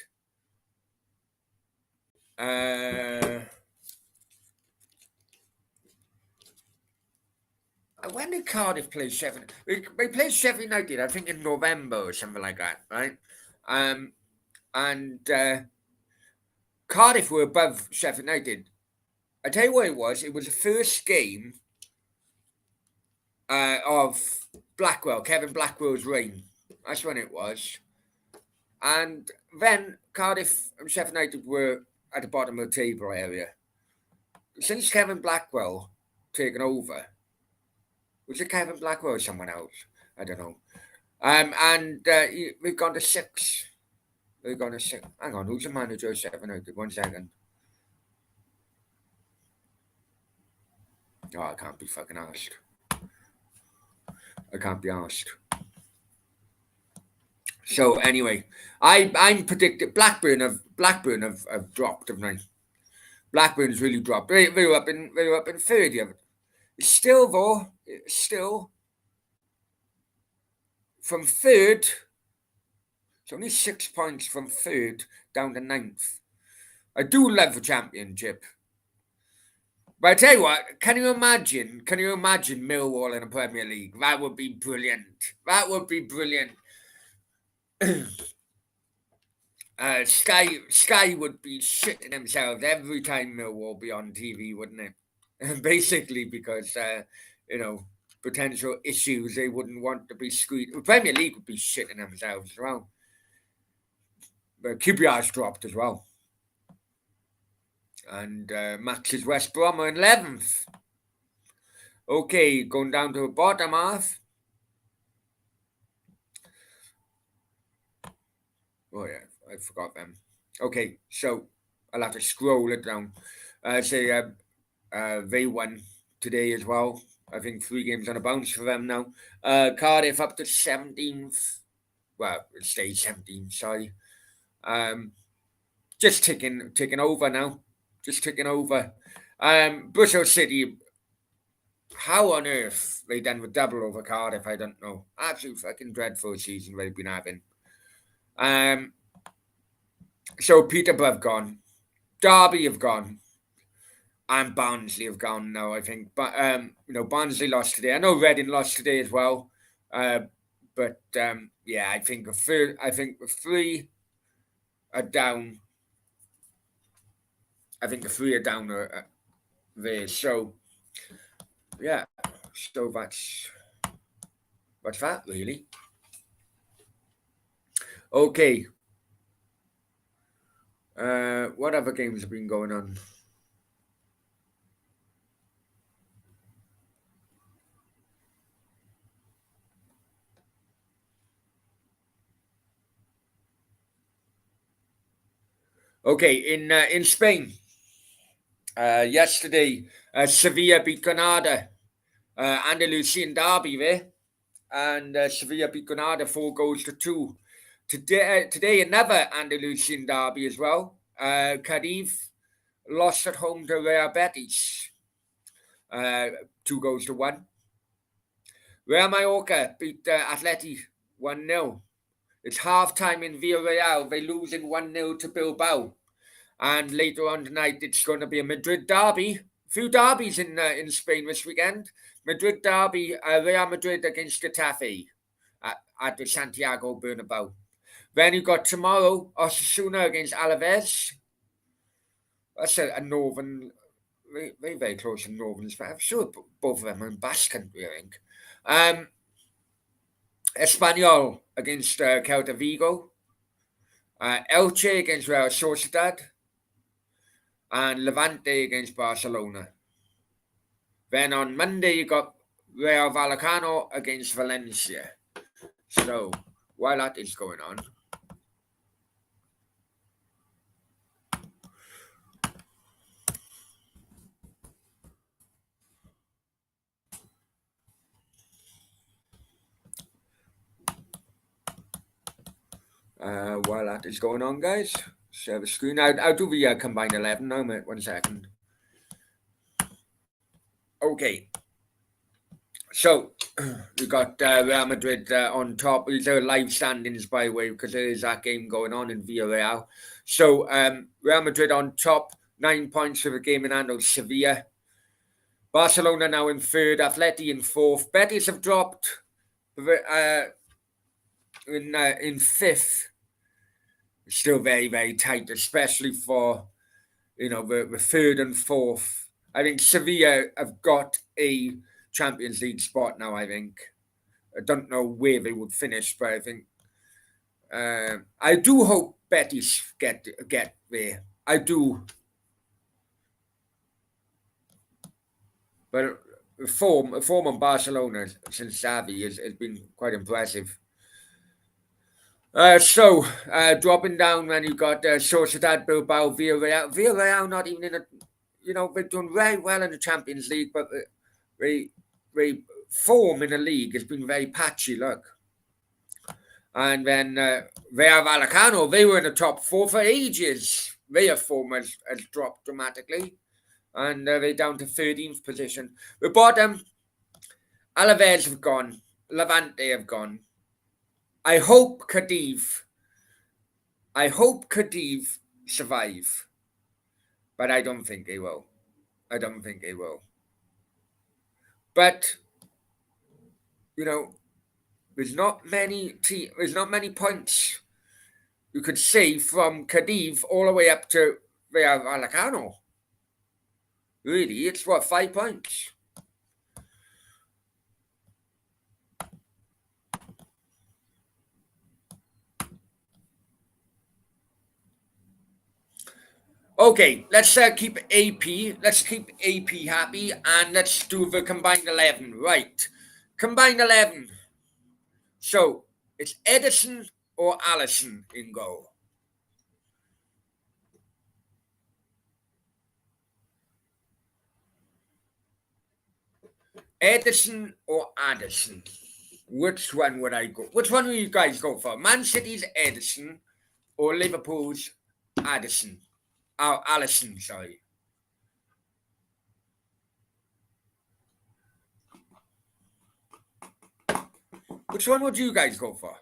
When did Cardiff play Sheffield? They played Sheffield United, I think, in November or something like that, right? And Cardiff were above Sheffield United. I tell you what it was. It was the first game of Blackwell, Kevin Blackwell's reign. That's when it was. And then Cardiff and Sheffield United were at the bottom of the table area. Since Kevin Blackwell taken over, was it Kevin Blackwell or someone else? I don't know. And we've gone to 6. We've gone to 6. Hang on, who's the manager of Sheffield United? 1 second. Oh, I can't be fucking asked. I can't be asked. So anyway, I'm predicting Blackburn have dropped, haven't they? Blackburn's really dropped. They were up in third. Yeah. Still though, from third, it's only 6 points from third down to 9th. I do love the championship. But I tell you what, can you imagine Millwall in the Premier League? That would be brilliant. That would be brilliant. Sky would be shitting themselves every time Millwall be on TV, wouldn't it? Basically because, potential issues they wouldn't want to be squeezed. The Premier League would be shitting themselves as well. But QPR's dropped as well. And Max's West Brom are in 11th. Okay, going down to the bottom half. Oh, yeah, I forgot them. Okay, so I'll have to scroll it down. They won today as well. I think 3 games on a bounce for them now. Cardiff up to 17th. Well, it stays 17th, sorry. Just ticking over now. Just ticking over. Bristol City, how on earth they done with double over Cardiff, I don't know. Absolute fucking dreadful season they've been having. So Peterborough have gone. Derby have gone. And Barnsley have gone now, I think. But, Barnsley lost today. I know Reading lost today as well. But I think the 3 are down. I think the 3 are down there. So, yeah. So that's that, really. Okay. What other games have been going on? Okay, in Spain, yesterday, Sevilla beat Granada, Andalusian derby there, and Sevilla beat Granada 4 goals to 2. Today another Andalusian derby as well. Cadiz lost at home to Real Betis, uh, 2 goals to 1. Real Mallorca beat Atleti 1-0. It's half time in Villarreal. They losing 1-0 to Bilbao. And later on tonight, it's going to be a Madrid derby. A few derbies in Spain this weekend. Madrid derby, Real Madrid against Getafe at the Santiago Bernabeu. Then you got tomorrow, Osasuna against Alaves. That's a northern, very, very close to northern Spain. I'm sure both of them are in Basque country, I think. Espanyol against Celta Vigo. Elche against Real Sociedad. And Levante against Barcelona. Then on Monday, you got Real Vallecano against Valencia. So while that is going on, guys, share the screen. I'll do the combined 11 now, mate. 1 second. Okay. So we got Real Madrid on top. These are live standings, by the way, because there is that game going on in Villarreal. So Real Madrid on top, 9 points with a game in hand of Sevilla. Barcelona now in third, Atleti in fourth. Betis have dropped in fifth. It's still very, very tight, especially for the third and fourth. I think Sevilla have got a Champions League spot now. I think I don't know where they would finish, but I think I do hope Betis get there. I do, but the form on Barcelona since Xavi has been quite impressive. Dropping down when you got Sociedad, Bilbao, Villarreal. Villarreal not even in a, they've done very well in the Champions League, but they form in the league has been very patchy, look. And then Real Vallecano, they were in the top 4 for ages. Their form has dropped dramatically, and they're down to 13th position. The bottom, Alaves have gone, Levante have gone. I hope Cadiz survive, but I don't think they will. But there's not many points you could say from Cadiz all the way up to Real Vallecano. Really, it's 5 points. Okay, let's keep AP. Let's keep AP happy, and let's do the combined 11. Right, combined 11. So it's Edison or Allison in goal. Edison or Addison? Which one would I go? Which one will you guys go for? Man City's Edison or Liverpool's Addison? Oh, Allison, sorry. Which one would you guys go for?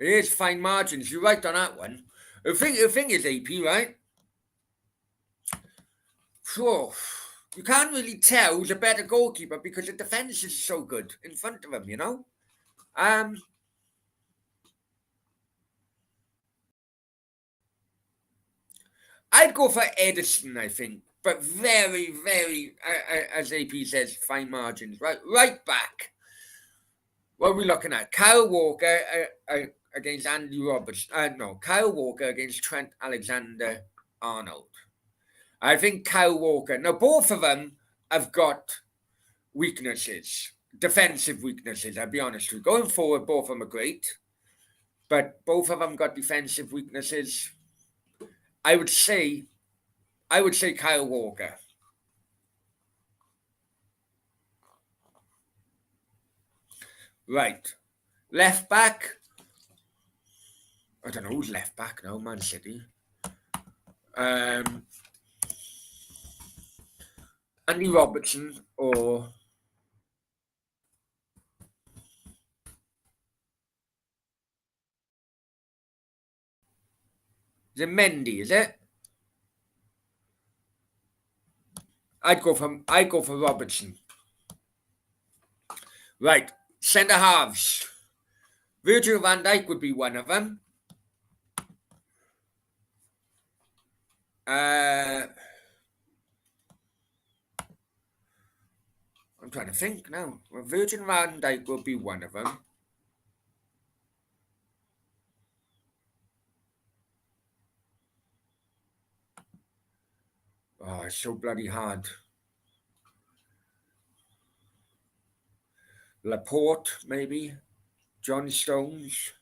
It is fine margins. You're right on that one. The thing is, AP, right? Oh, you can't really tell who's a better goalkeeper because the defense is so good in front of him, I'd go for Edison, I think, but very, very, as AP says, fine margins. Right back. What are we looking at? Kyle Walker against Andy Roberts. No, Kyle Walker against Trent Alexander-Arnold. I think Kyle Walker. Now, both of them have got weaknesses. defensive weaknesses, I'll be honest with you. Going forward, both of them are great, but both of them got defensive weaknesses. I would say Kyle Walker. Right. Left back. I don't know who's left back now, Man City. Andy Robertson or is it Mendy, is it? I'd go for Robertson. Right. Centre halves. Virgil van Dijk would be one of them. I'm trying to think now. Well, Virgil van Dijk will be one of them. Oh, it's so bloody hard. Laporte, maybe. John Stones.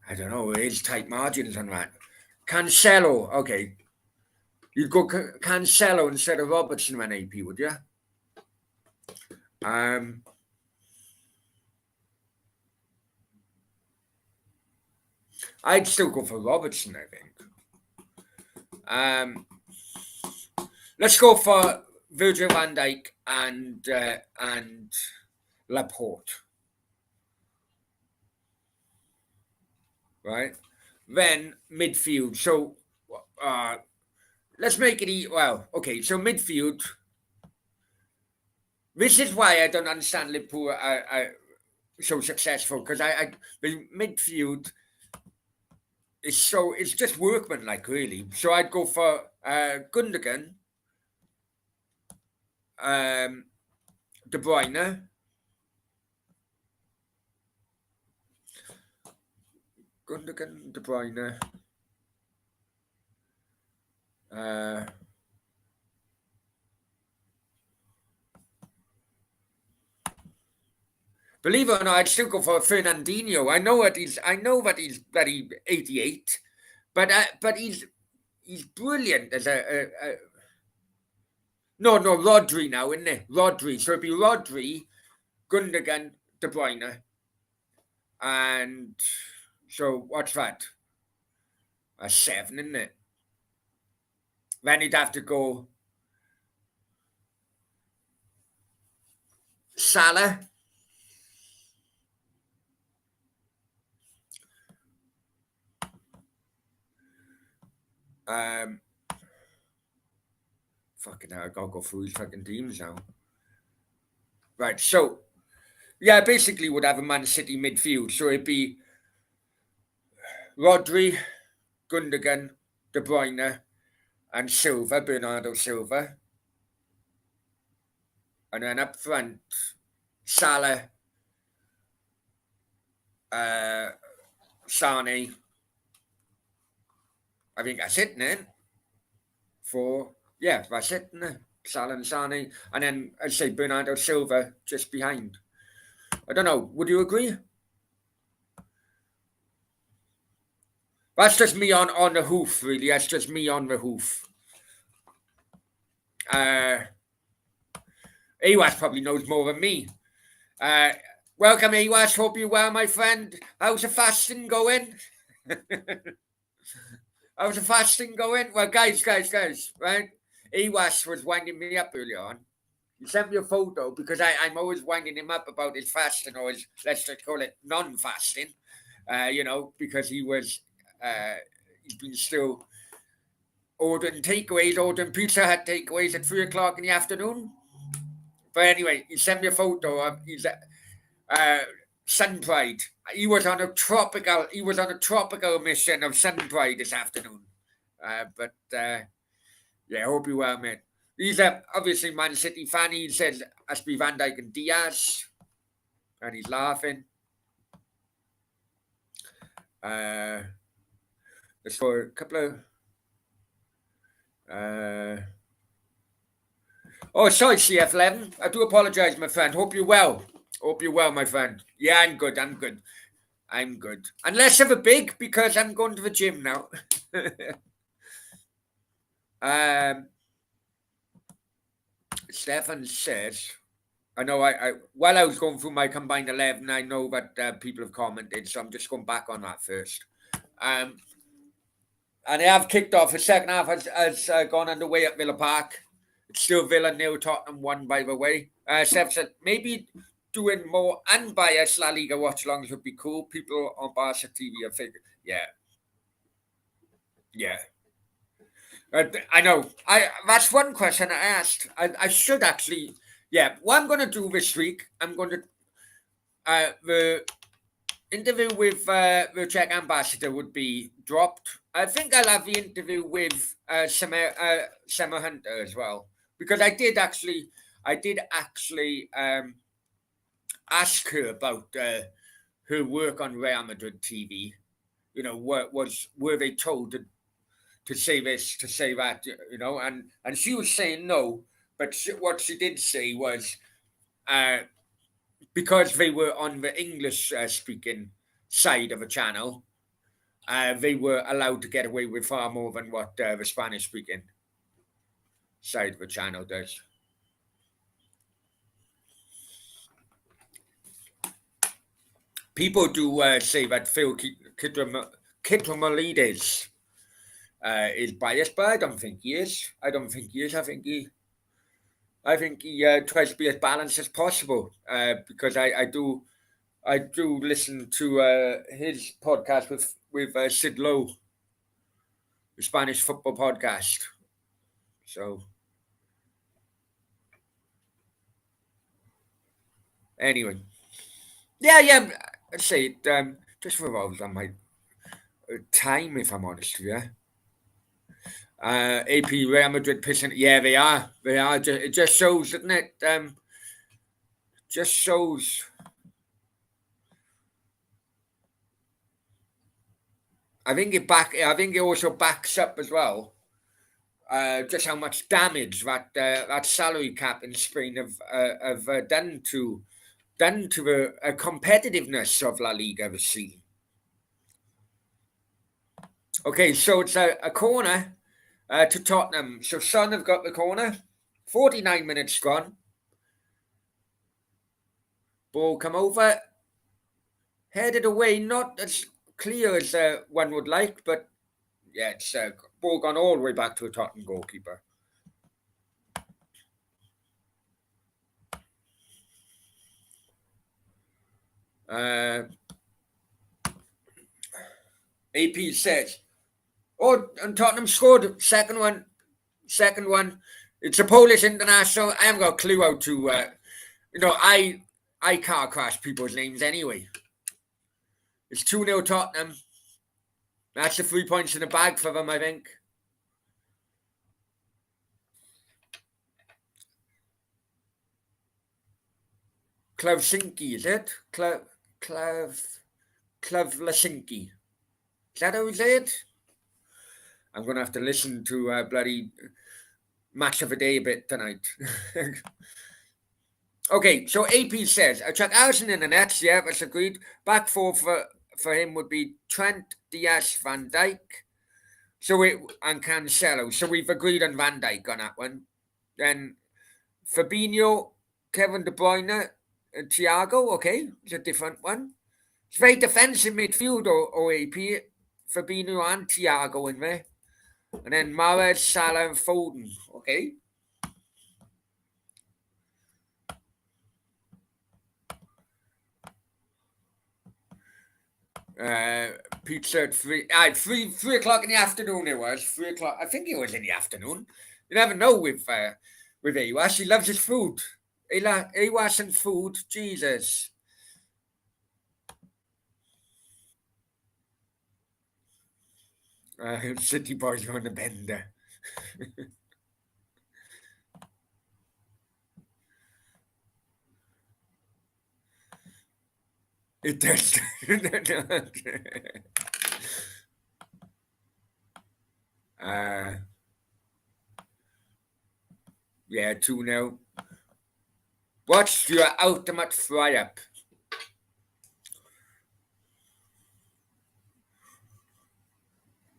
I don't know. It's tight margins on that. Cancelo. Okay. You'd go Cancelo instead of Robertson on AP, would you? I'd still go for Robertson, I think. Let's go for Virgil van Dijk and Laporte. Right? Then midfield. So let's make it well, okay, so midfield. This is why I don't understand Liverpool are so successful, because the midfield it's just workmanlike, really. So I'd go for Gundogan, De Bruyne, De Bruyne, believe it or not, I'd still go for Fernandinho. I know that he's bloody 88, but he's brilliant as no, Rodri now, isn't it? Rodri. So it'd be Rodri, Gundogan, De Bruyne, and so what's that? A 7, isn't it? Then he'd have to go Salah. Fucking hell, I gotta go through these fucking teams now. Right, so yeah, I basically would have a Man City midfield. So it'd be Rodri, Gundogan, De Bruyne, and Bernardo Silva. And then up front, Salah, Sane. I think that's it, then. That's it, isn't it? Salah and Sane. And then I'd say Bernardo Silva just behind. I don't know. Would you agree? That's just me on the hoof, really. That's just me on the hoof. Awas probably knows more than me. Welcome, Awas. Hope you're well, my friend. How's the fasting going? How's the fasting going? Well, guys, right? Awas was winding me up earlier on. He sent me a photo because I'm always winding him up about his fasting, or his, let's just call it non-fasting, because he's been still ordering Pizza Hut takeaways at 3 o'clock in the afternoon. But anyway, he sent me a photo of his Sun Pride. He was on a tropical mission of Sun Pride this afternoon. Yeah, I hope you're well, mate. He's obviously Man City fan. He says has to be Van Dijk and Diaz, and he's laughing. Let's go a couple of. Uh, oh, sorry, CF11. I do apologise, my friend. Hope you're well. Hope you're well, my friend. Yeah, I'm good. I'm good. I'm good. And less of a big because I'm going to the gym now. um, Stefan says, I know while I was going through my combined 11, I know that people have commented, so I'm just going back on that first. Um, and they have kicked off. The second half has gone underway at Villa Park. It's still Villa nil, Tottenham 1, by the way. Steph said maybe doing more unbiased La Liga watch-alongs would be cool. People on Barca TV have figured, yeah, yeah. I know. That's one question I asked. I should actually, yeah. What I'm going to do this week, I'm going to the interview with the Czech ambassador would be dropped. I think I'll have the interview with Summer Hunter as well because I did actually ask her about her work on Real Madrid TV. You know, were they told to say this, to say that? You know, and she was saying no, but what she did say was uh, because they were on the English speaking side of a channel, they were allowed to get away with far more than what the Spanish speaking side of the channel does. People do say that Phil Kitramalides is biased, but I don't think he is. I don't think he is. I think he tries to be as balanced as possible because I do listen to his podcast with Sid Lowe, the Spanish football podcast. So anyway, yeah. I'd say it just revolves on my time, if I'm honest with you. AP Real Madrid pissing. Yeah, they are. They are. It just shows, doesn't it? Just shows. I think it also backs up as well. Just how much damage that salary cap in Spain have done to the competitiveness of La Liga this season. Okay, so it's a corner to Tottenham. So Son have got the corner. 49 minutes gone. Ball come over, headed away. Not as clear as one would like, but yeah, it's ball gone all the way back to a Tottenham goalkeeper. Uh, AP says, "Oh, and Tottenham scored second one. Second one. It's a Polish international. I haven't got a clue how to. I car crash people's names anyway. It's 2-0 Tottenham. That's the 3 points in the bag for them, I think. Klavsinki, is it? Klavlasinki. Is that how you say it? I'm going to have to listen to bloody Match of the Day a bit tonight. Okay, so AP says, I check Allison in the nets. Yeah, that's agreed. Back four for him would be Trent, Diaz, Van Dyke. And Cancelo. So we've agreed on Van Dyke on that one. Then Fabinho, Kevin De Bruyne, and Thiago. Okay, it's a different one. It's very defensive midfield or AP. Fabinho and Thiago in there. And then Mahrez, Salah, and Foden. Okay. Pizza at 3 o'clock in the afternoon it was. 3 o'clock. I think it was in the afternoon. You never know with Awas. He loves his food. Awas and food. Jesus. City boys on the bender. It does. Uh, yeah, 2-0. What's your ultimate fry-up?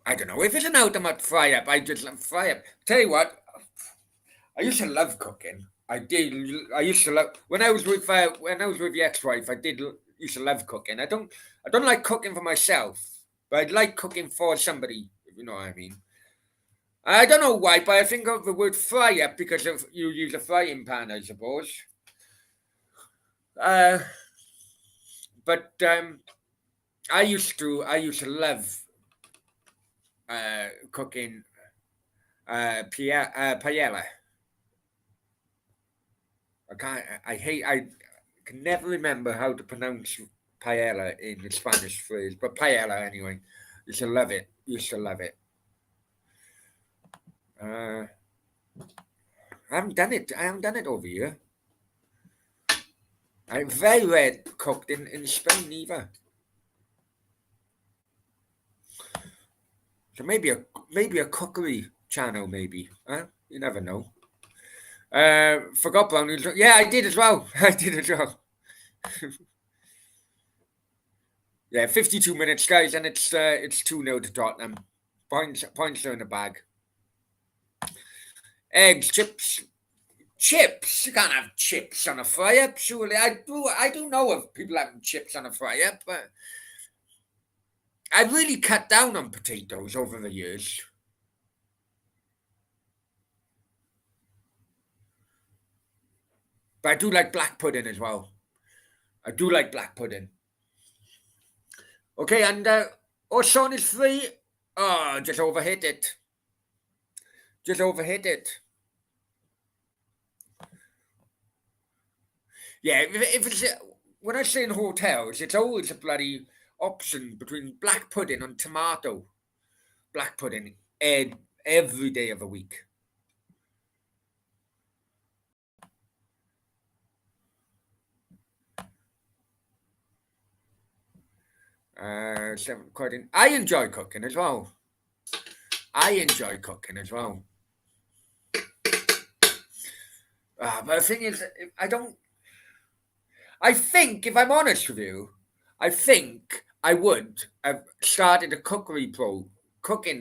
I don't know if it's an ultimate fry-up. I just love fry-up. Tell you what, I used to love cooking. I did. I used to love when I was with the ex-wife. Used to love cooking. I don't like cooking for myself, but I'd like cooking for somebody. If you know what I mean. I don't know why, but I think of the word fry up because of you use a frying pan, I suppose. Uh, but I used to love cooking paella. I can never remember how to pronounce paella in the Spanish phrase, but paella anyway. Used to love it. Used to love it. I haven't done it. I haven't done it over here. I very rare cooked in Spain either. So maybe a cookery channel, maybe. Huh? You never know. Forgot brownies. Yeah, I did as well. I did as well. Yeah, 52 minutes, guys, and it's 2-0 to Tottenham. Points are in the bag. Eggs, chips. You can't have chips on a fry up, surely. I do know of people having chips on a fry up, but I've really cut down on potatoes over the years. But I do like black pudding as well. I do like black pudding. Okay, and Orson is free. Oh, just overhit it. Just overhit it. Yeah, if it's when I stay in hotels, it's always a bloody option between black pudding and tomato. Black pudding every day of the week. Quite I enjoy cooking as well. I enjoy cooking as well. But the thing is, I don't. I think, if I'm honest with you, I think I would have started a cooking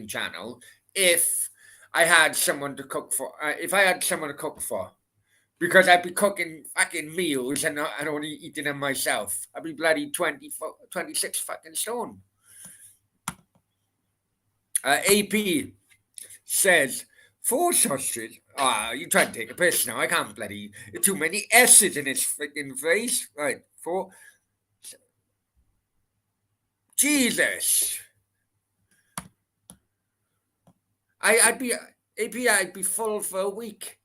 channel if I had someone to cook for. If I had someone to cook for, because I'd be cooking fucking meals and only eating them myself. I'd be bloody 26 fucking stone. AP says, four sausages. You trying to take a piss now. I can't bloody. Too many S's in his freaking face. Right, four. Jesus. I'd be, AP, I'd be full for a week.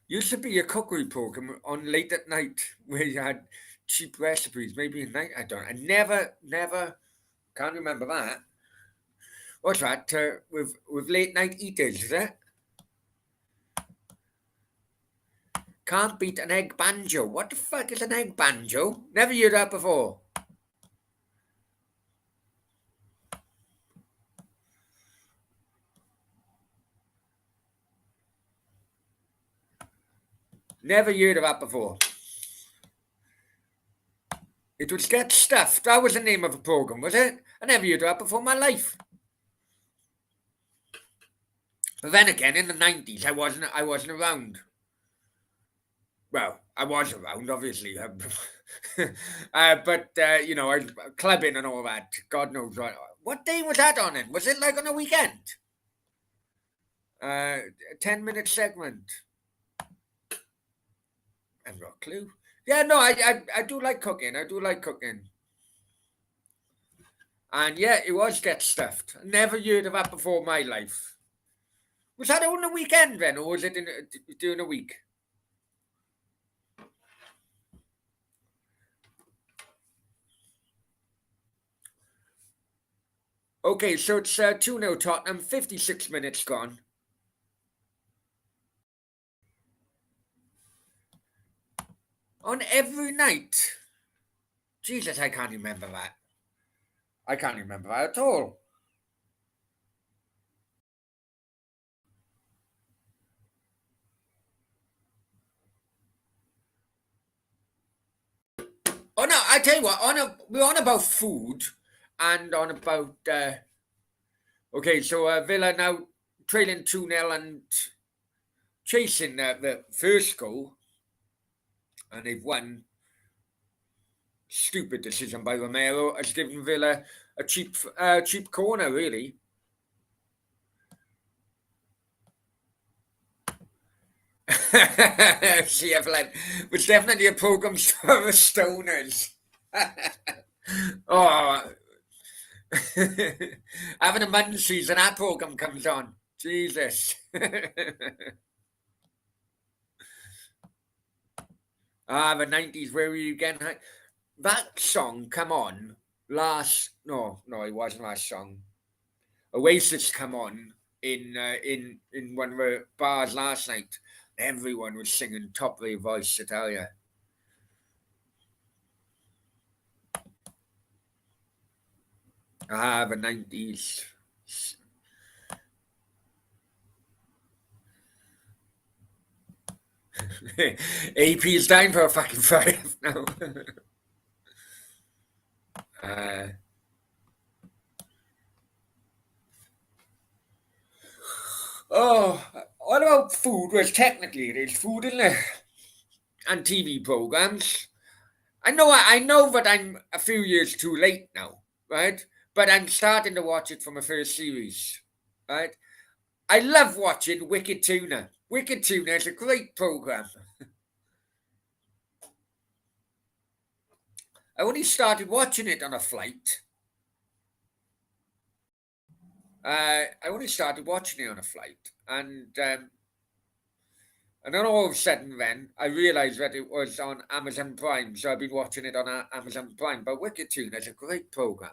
Used to be a cookery program on late at night where you had cheap recipes, maybe at night. I never, can't remember that. What's that? With late night eaters, is it? Can't beat an egg banjo. What the fuck is an egg banjo? Never heard that before. Never heard of that before. It was Get Stuffed. That was the name of the program, was it? I never heard of that before in my life. But then again, in the 90s, I wasn't around. Well, I was around, obviously. But I was clubbing and all that. God knows what. What day was that on it? Was it like on a weekend? A 10-minute segment. I've got a clue. Yeah, no, I do like cooking. I do like cooking. And yeah, it was Get Stuffed. Never heard of that before in my life. Was that on the weekend then, or was it during the week? Okay, so it's 2-0 Tottenham, 56 minutes gone. On every night. Jesus, I can't remember that. I can't remember that at all. Oh no, I tell you what, we're on about food and on about okay, so Villa now trailing 2-0 and chasing the first goal, and they've won. Stupid decision by Romero has given Villa a cheap corner, really. CFLN was definitely a program for the stoners. Oh, having a munchies and that program comes on. Jesus. The 90s, where were you getting? That song come on no, it wasn't last song. Oasis come on in one of the bars last night. Everyone was singing top of their voice, I tell you. The 90s. AP is down for a fucking five now. uh, oh, what about food? Well, technically, there's food in there. And TV programs. I know that I'm a few years too late now, right? But I'm starting to watch it from the first series, right? I love watching Wicked Tuna. Wicked Tuna is a great program. I only started watching it on a flight. I only started watching it on a flight, and then all of a sudden, then I realised that it was on Amazon Prime, so I've been watching it on Amazon Prime. But Wicked Tuna is a great program.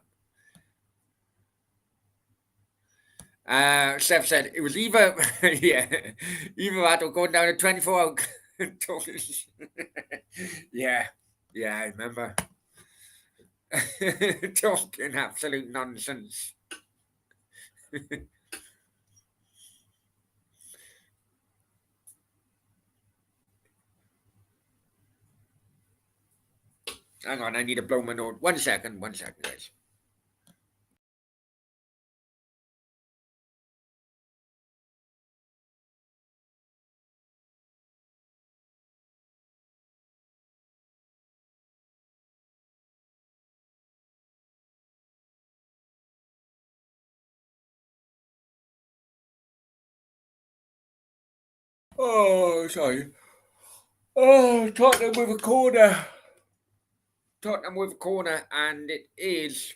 Steph said it was either yeah, either that or going down to 24 hour. Yeah, yeah, I remember talking absolute nonsense. Hang on, I need to blow my nose. 1 second, 1 second, guys. Oh, sorry. Oh, Tottenham with a corner. Tottenham with a corner, and it is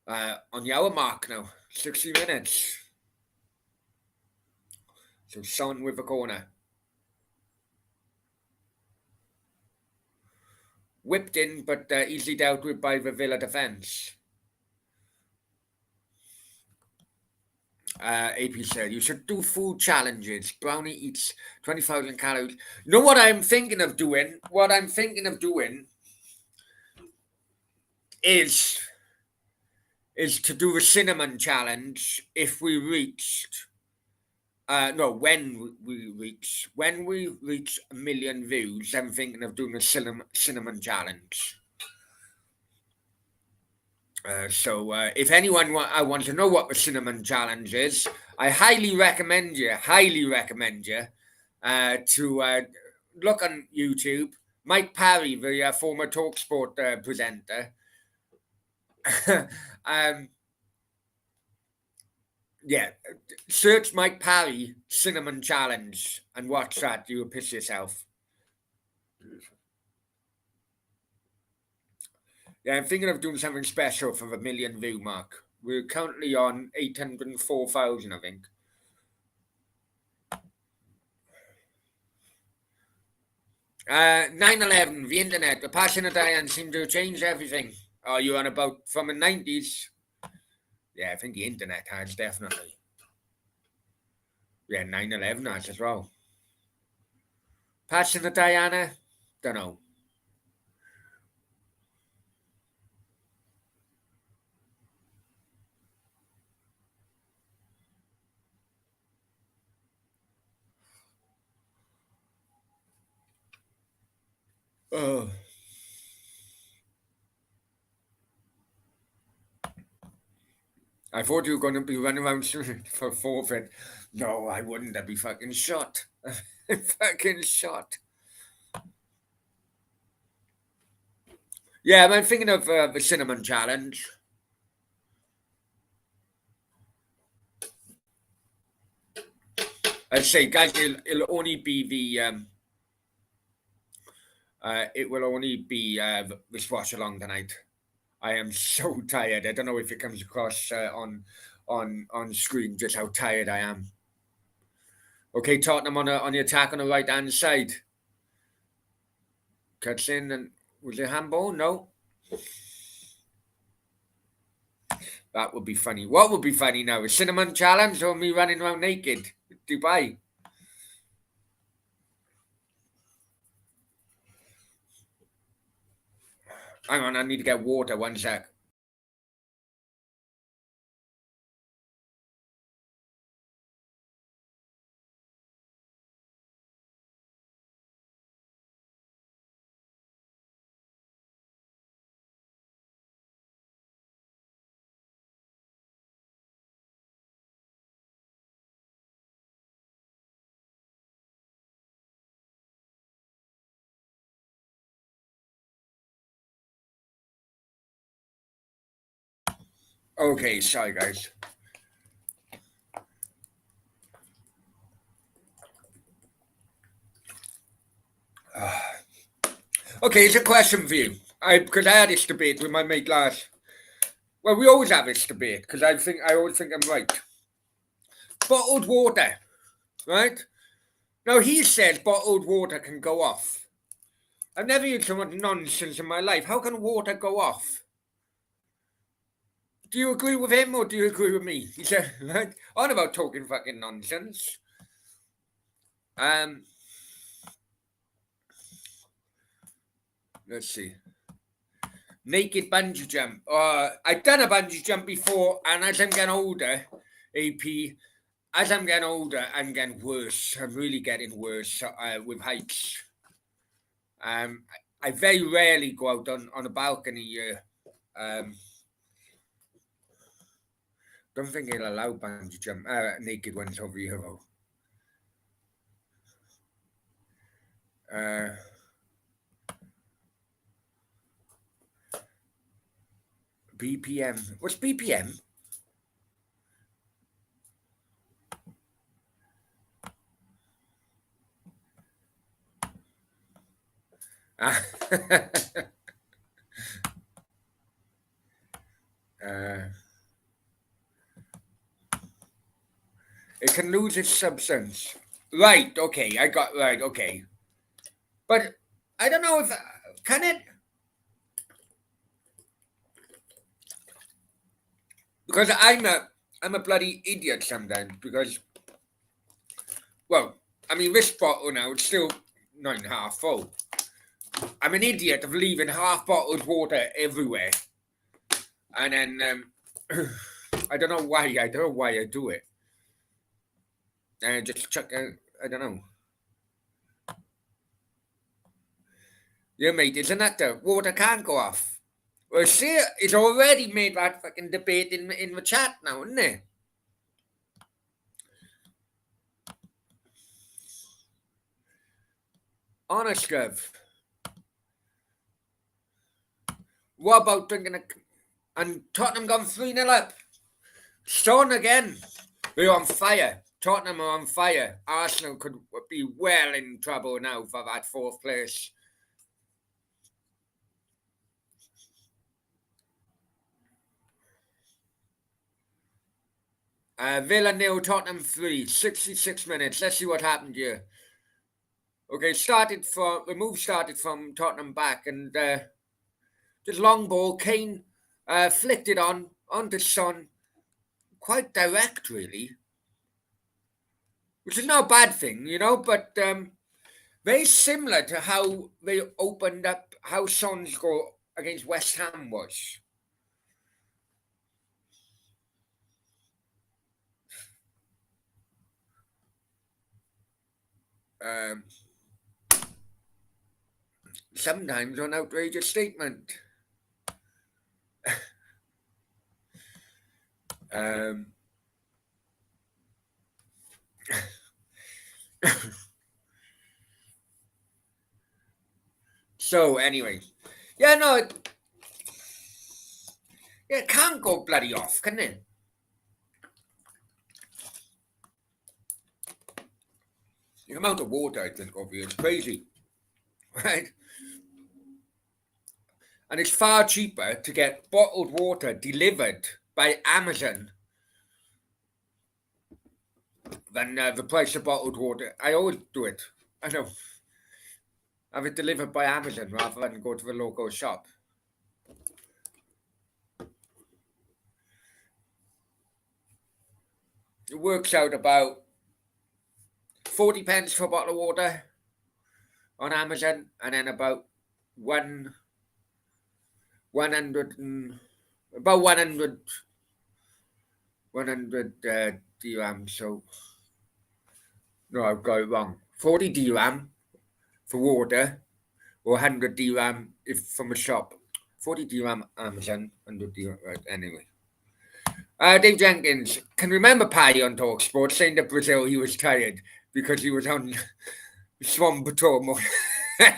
on the hour mark now. 60 minutes. So Son with a corner. Whipped in, but easily dealt with by the Villa defence. AP said, you should do food challenges. Brownie eats 20,000 calories. You know what I'm thinking of doing? What I'm thinking of doing is to do the cinnamon challenge if we reached no, when we reach 1 million views, I'm thinking of doing a cinnamon challenge. So if anyone I want to know what the cinnamon challenge is, I highly recommend you to look on YouTube. Mike Parry, the former Talksport presenter, um, yeah, search Mike Parry cinnamon challenge and watch that. You'll piss yourself. Yeah, I'm thinking of doing something special for the 1 million view mark. We're currently on 804,000, I think. 9/11, the internet, the passion of Diane seemed to change everything. Are you on about from the 90s? Yeah, I think the internet has definitely. Yeah, 9/11 has as well. Passion of Diana? Don't know. Oh, I thought you were going to be running around for forfeit. No, I wouldn't. I'd be fucking shot. Fucking shot. Yeah, I'm thinking of the cinnamon challenge. I say, guys, it'll only be it will only be this watch along tonight. I am so tired. I don't know if it comes across on screen just how tired I am. Okay, Tottenham on the attack on the right hand side. Cuts in and was it handball? No, that would be funny. What would be funny now? A cinnamon challenge or me running around naked? Dubai. Hang on, I need to get water. One sec. Okay, sorry guys. Okay, it's a question for you. Because I had this debate with my mate last. Well, we always have this debate because I always think I'm right. Bottled water, right? Now he says bottled water can go off. I've never used so much nonsense in my life. How can water go off? Do you agree with him or do you agree with me? He said, right? On about talking fucking nonsense. Um, let's see. Naked bungee jump. I've done a bungee jump before, and as I'm getting older, AP, as I'm getting older, I'm getting worse. I'm really getting worse with heights. I very rarely go out on a balcony. Don't think he'll allow bungee jump naked ones over here though. Uh, BPM. What's BPM? uh, it can lose its substance. Right. Okay. I got right. Okay. But I don't know if can it because I'm a bloody idiot sometimes because well I mean this bottle now it's still 9.5 full. I'm an idiot of leaving half bottled water everywhere, and then I don't know why. I don't know why I do it. And I just chuck. I don't know. Yeah, mate, isn't that the water can't go off? Well, see, it's already made that fucking debate in the chat now, isn't it? Honest, Gov. What about drinking a. And Tottenham gone 3-0 up. Son again. We're on fire. Tottenham are on fire. Arsenal could be well in trouble now for that fourth place. Villa nil, Tottenham 3, 66 minutes. Let's see what happened here. Okay, the move started from Tottenham back and just long ball. Kane flicked it onto Son. Quite direct, really, which is no bad thing, but very similar to how they opened up, how Son's goal against West Ham was. Um, sometimes on outrageous statement. Um, so anyway, yeah, no, it can't go bloody off, can it? The amount of water I drink over here is crazy, right? And it's far cheaper to get bottled water delivered by Amazon than the price of bottled water. I always do it. I know. Have it delivered by Amazon rather than go to the local shop. It works out about 40 pence for a bottle of water on Amazon, and then about 100 and about 100 dirham. So no, I've got it wrong. 40 dirham for water, or 100 dirham if from a shop. 40 dirham Amazon, 100 dirham. Right, anyway. Dave Jenkins can remember Paddy on Talksport saying to Brazil he was tired because he was on Swan Patrol.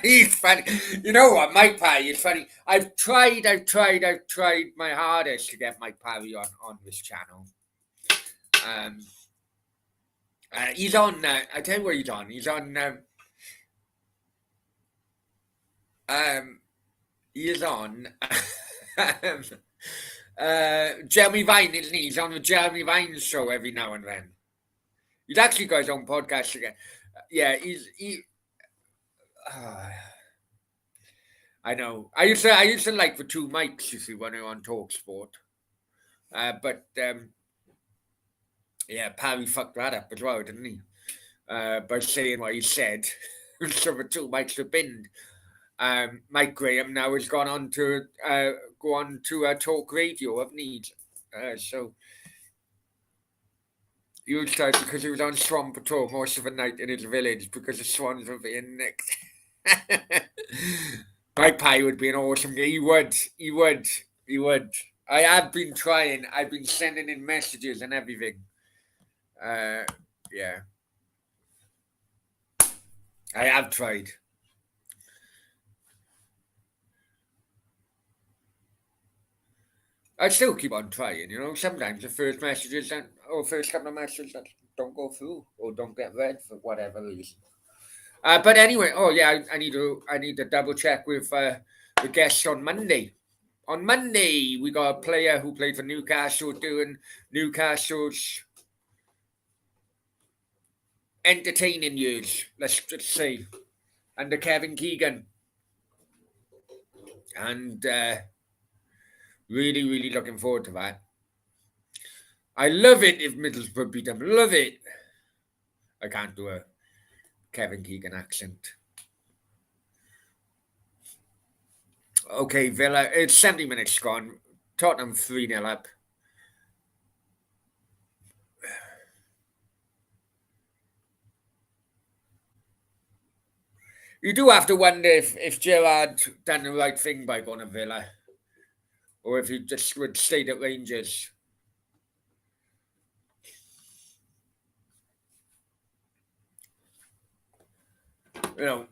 He's funny. You know what, Mike Parry is funny. I've tried my hardest to get Mike Parry on this channel. Um, he's on. I tell you where he's on. He's on. He is on. Jeremy Vine, isn't he? He's on the Jeremy Vine show every now and then. He's actually got his own podcast again. Yeah, he. I know. I used to like the two mics, you see, when I on Talksport. But yeah, Parry fucked that up as well, didn't he? By saying what he said. So the two mics were binned. Mike Graham now has gone on to go on to talk radio, haven't he? So he was because he was on Swan Patrol most of the night in his village because the swans were being nicked. Mike Pie would be an awesome guy. He would. I have been trying. I've been sending in messages and everything. Yeah. I have tried. I still keep on trying, you know. Sometimes the first messages or first couple of messages that don't go through or don't get read for whatever reason. But anyway, oh yeah, I need to double check with the guests on Monday. On Monday, we got a player who played for Newcastle doing Newcastle's entertaining years, let's just say, under Kevin Keegan. And really looking forward to that. I love it if Middlesbrough beat them. Love it. I can't do a Kevin Keegan accent. Okay, Villa, it's 70 minutes gone. Tottenham 3-0 up. You do have to wonder if Gerrard done the right thing by going to Villa, or if he just would stayed at Rangers. You know,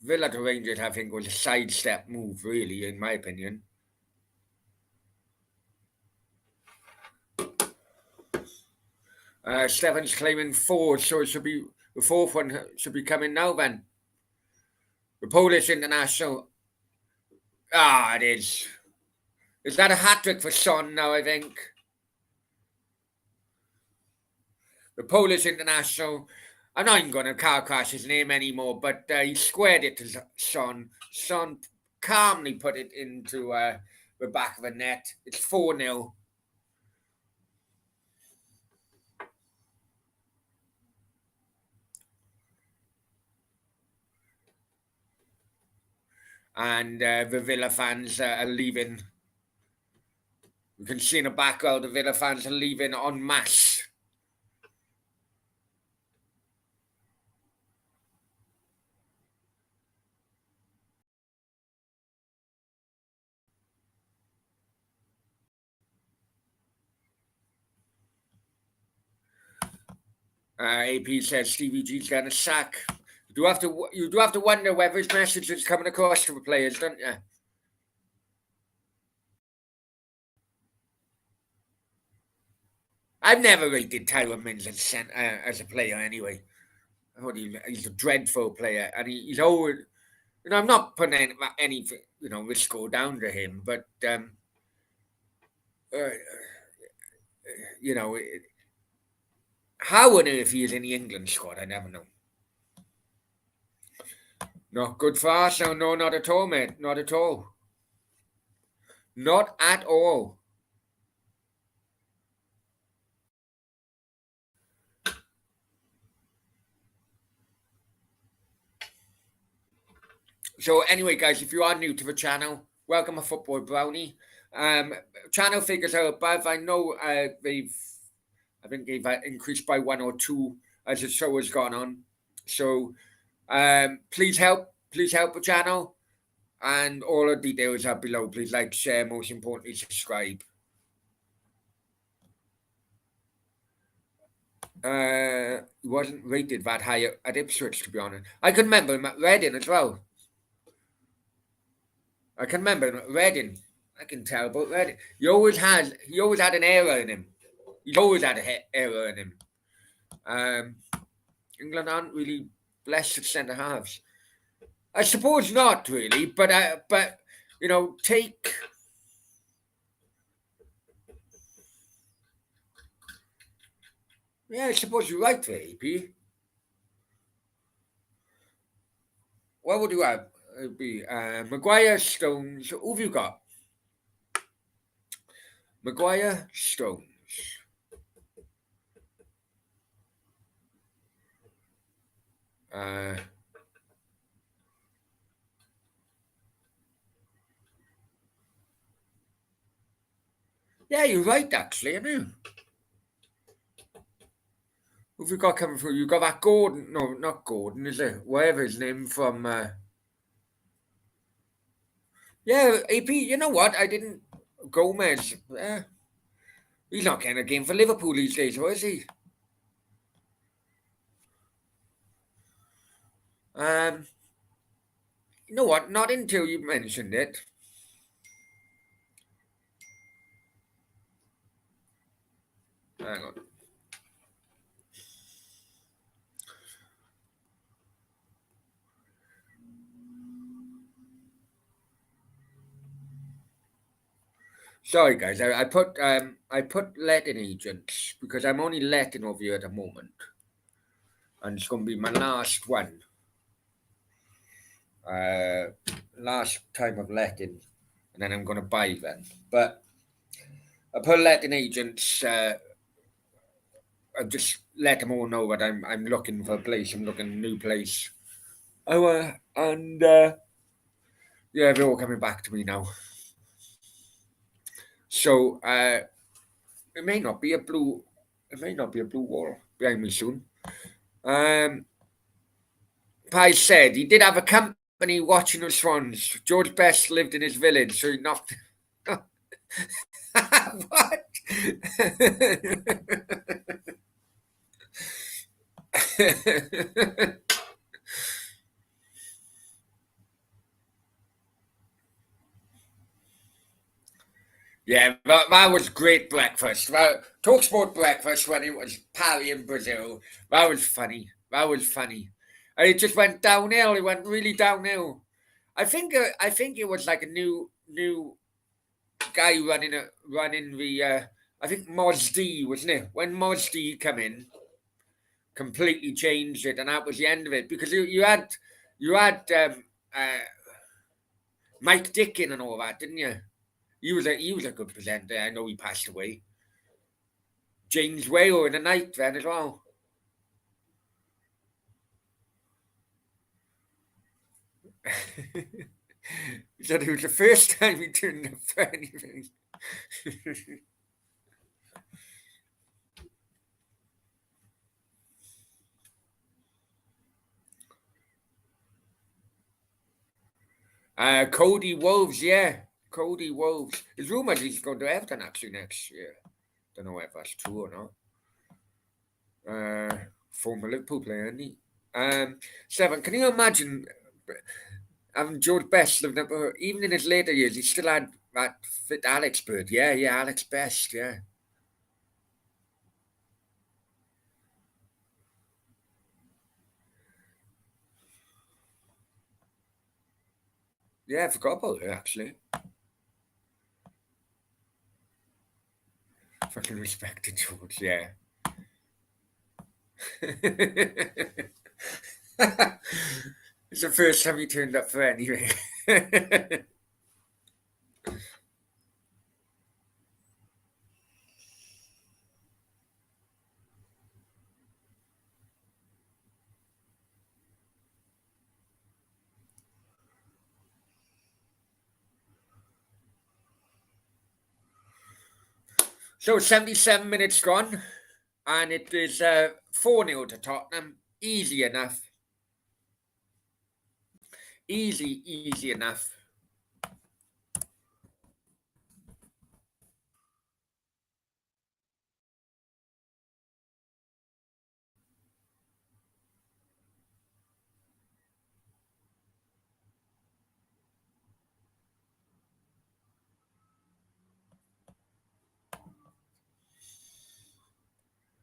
Villa to Rangers, I think, was a sidestep move, really, in my opinion. Stefan's claiming 4, so it should be the 4th one should be coming now. Then the Polish international. It is. Is that a hat trick for Son now? I think the Polish international. I'm not even going to car crash his name anymore, but he squared it to Son. Son calmly put it into the back of the net. It's 4-0. And the Villa fans are leaving. You can see in the background the Villa fans are leaving en masse. AP says Stevie G's going to sack. You do have to wonder whether his message is coming across to the players, don't you? I've never rated Tyrone Mings as a player anyway. I thought he's a dreadful player, and he's always. I'm not putting any risk go down to him, but uh, you know, how on earth he is in the England squad, I never know. Not good for Arsenal, no, not at all, mate, not at all, not at all. So anyway, guys, if you are new to the channel, welcome to Football Brownie. Channel figures are above. I know I think they've increased by one or two as the show has gone on. So please help the channel, and all the details are below. Please like, share, most importantly, subscribe. He wasn't rated that high at Ipswich, to be honest. I can remember him at Reading as well. I can remember him at Reading. I can tell about Reading. He always had an error in him. He's always had an error in him. England aren't really blessed at centre halves. I suppose not really, but take. Yeah, I suppose you're right there, AP. What would you have? It'd be Maguire, Stones. Who have you got? Maguire, Stones. Yeah, you're right, actually, I know. Who have you got coming through? You got that Gordon. No, not Gordon, is it? Whatever his name from. Yeah, AP, you know what? I didn't. Gomez. He's not getting a game for Liverpool these days, or is he? You know what? Not until you mentioned it. Hang on. Sorry, guys. I put letting agents because I'm only letting over here at the moment, and it's going to be my last one. Last time of letting, and then I'm going to buy them. But I put letting agents. I just let them all know that I'm looking for a place. I'm looking a new place. Oh, and yeah, they're all coming back to me now. So it may not be a blue. It may not be a blue wall behind me soon. Pai said he did have a company watching the swans. George Best lived in his village, so he knocked. What? Yeah, that was great breakfast. Talksport breakfast when it was Paris in Brazil. That was funny. That was funny. And it just went downhill. It went really downhill. I think it was like a new guy running the. I think Moz D, wasn't it? When Moz D come in, completely changed it, and that was the end of it because you had Mike Dickin and all that, didn't you? He was a good presenter. I know he passed away. James Whale in the night then as well. He said it was the first time he turned up for anything. Cody Wolves, yeah. Cody Wolves. There's rumours he's going to Everton actually next year. Don't know if that's true or not. former Liverpool player, isn't he? 7. Can you imagine having George Best living up, even in his later years, he still had that fit Alex Bird. Yeah, yeah, Alex Best, yeah. Yeah, I forgot about it, actually. Fucking respected George, yeah. It's the first time he turned up for anything. So 77 minutes gone, and it is 4-0 to Tottenham. Easy enough. Easy enough.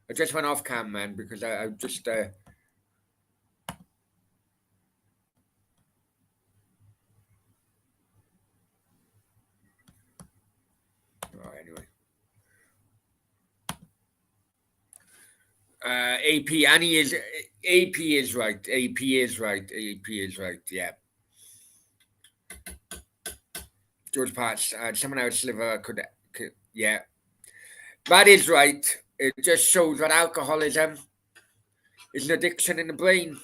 I just went off cam, man, because I just. Oh, anyway. AP, and he is. AP is right. AP is right. AP is right. Yeah. George Patch, someone else liver could. Yeah. That is right. It just shows that alcoholism is an addiction in the brain.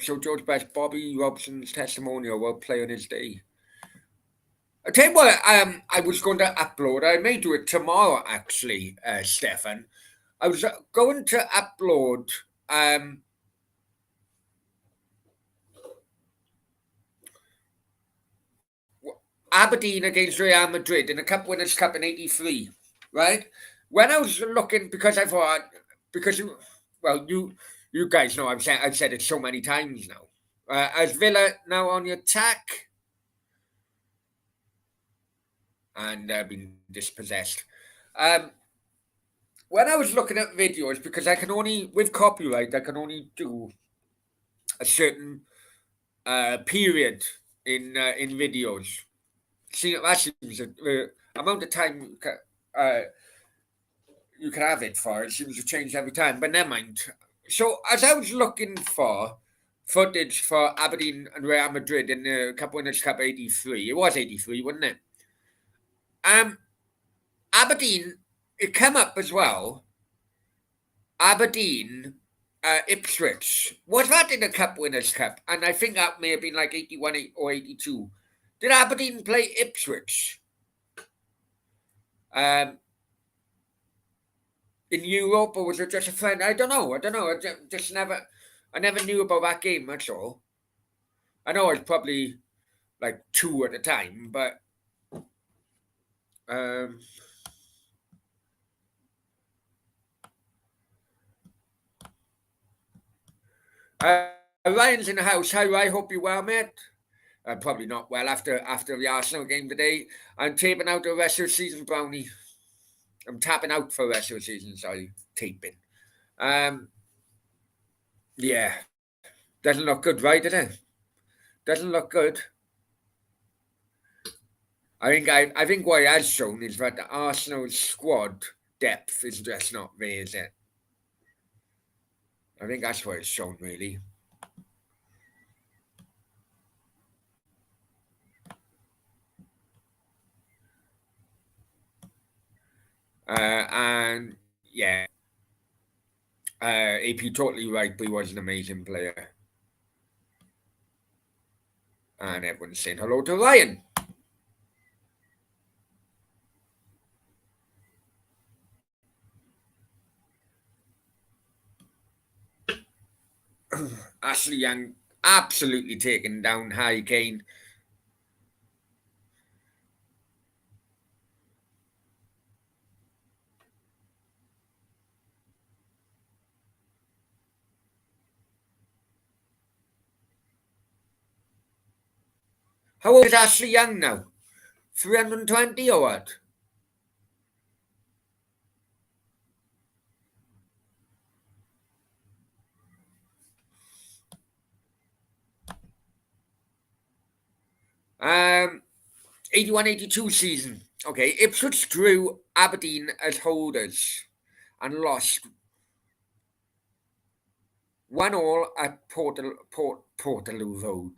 So George Best, Bobby Robson's testimonial will play on his day. I tell you what, I was going to upload. I may do it tomorrow, actually, Stefan. I was going to upload Aberdeen against Real Madrid in the Cup Winners' Cup in '83, right? When I was looking, because I thought, because well, you guys know I've said it so many times now. As Villa now on the attack and been dispossessed. Um, when I was looking at videos, because I can only with copyright, I can only do a certain period in videos. See, that seems the amount of time you can have it for. It seems to change every time, but never mind. So, as I was looking for footage for Aberdeen and Real Madrid in the Cup Winners' Cup '83, it was '83, wasn't it? Um, Aberdeen, it came up as well. Aberdeen, Ipswich. Was that in the Cup Winners' Cup? And I think that may have been like 81 or 82. Did Aberdeen play Ipswich um, in Europe, or was it just a friend? I don't know. I don't know. Just never. I never knew about that game. That's all. I know it's probably like two at a time, but um, uh, Ryan's in the house. Hi, I hope you're well, mate. Probably not well after the Arsenal game today. I'm taping out the rest of the season, Brownie. I'm tapping out for the rest of the season. Sorry, taping. Um, yeah, doesn't look good, right? Does it? Doesn't look good. I think what it has shown is that the Arsenal squad depth is just not there, is it? I think that's what it's shown, really. And yeah, AP totally right. But he was an amazing player, and everyone's saying hello to Ryan. Ashley Young absolutely taken down Harry Kane. How old is Ashley Young now? 320 or what? 81-82 season. Okay, Ipswich drew Aberdeen as holders and lost 1-1 at Portaloo Road,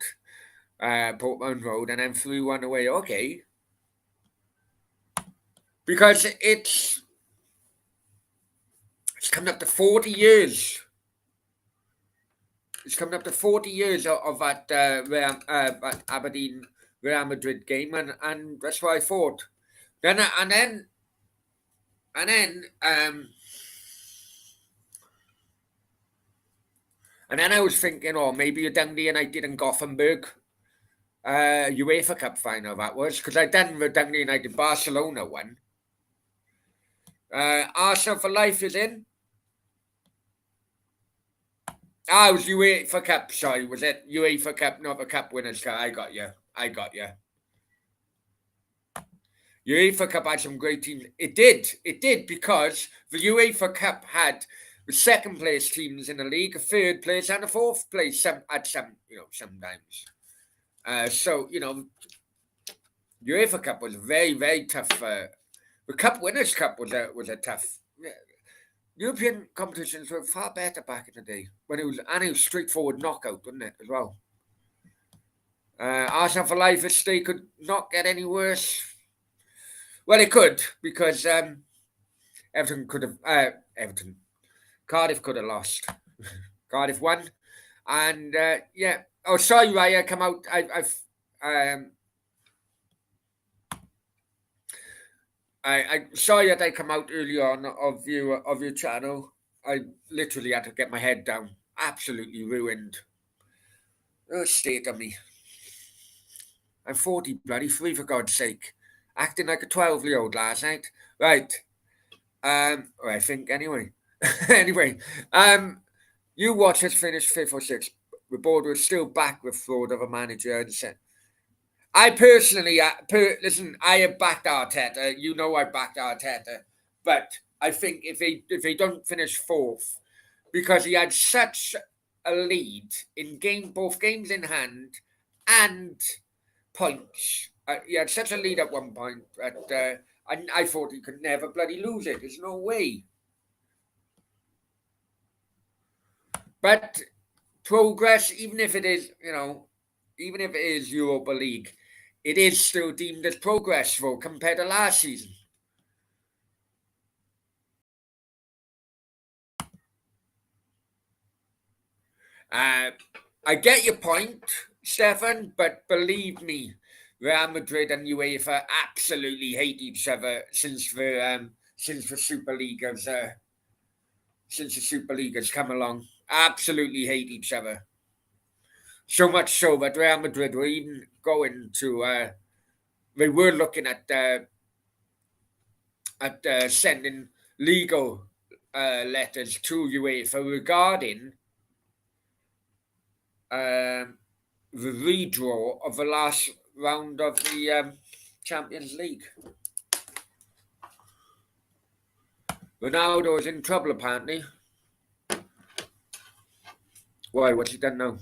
Portman Road, and then 3-1 away. Okay, because it's coming up to 40 years. It's coming up to 40 years of that that Aberdeen Real Madrid game, and that's what I thought. Then and then and then I was thinking, oh, maybe you're down the United and Gothenburg UEFA Cup final that was, because I done the down the United Barcelona one. Arsenal for life is in. Ah, it was UEFA Cup. Sorry, was it UEFA Cup, not the Cup Winners' Cup? I got you. I got you. UEFA Cup had some great teams. It did. It did because the UEFA Cup had the second place teams in the league, a third place, and a fourth place. Sometimes. So UEFA Cup was very, very tough. The Cup Winners' Cup was a tough. European competitions were far better back in the day when it was straightforward knockout, wasn't it, as well? Arsenal for life, if they could not get any worse. Well, it could because Everton could have Everton. Cardiff could have lost. Cardiff won, and yeah. Oh, sorry, Raya, come out. Um, I sorry that I come out early on of your channel. I literally had to get my head down. Absolutely ruined. Oh, state of me. I'm 40 bloody three for God's sake. Acting like a 12-year-old last night. Right. Or I think anyway. Anyway, you watch us finish fifth or sixth. The board was still back with fraud of a manager and said, I personally, listen, I have backed Arteta. You know I backed Arteta, but I think if they don't finish fourth, because he had such a lead in both games in hand and points. He had such a lead at one point that I thought he could never bloody lose it. There's no way. But progress, even if it is, even if it is Europa League, it is still deemed as progress though compared to last season. I get your point, Stefan, but believe me, Real Madrid and UEFA absolutely hate each other since the Super League has come along. Absolutely hate each other. So much so that Real Madrid were even going to. They were looking at sending legal letters to UEFA regarding the redraw of the last round of the Champions League. Ronaldo is in trouble apparently. Why? What's he done now?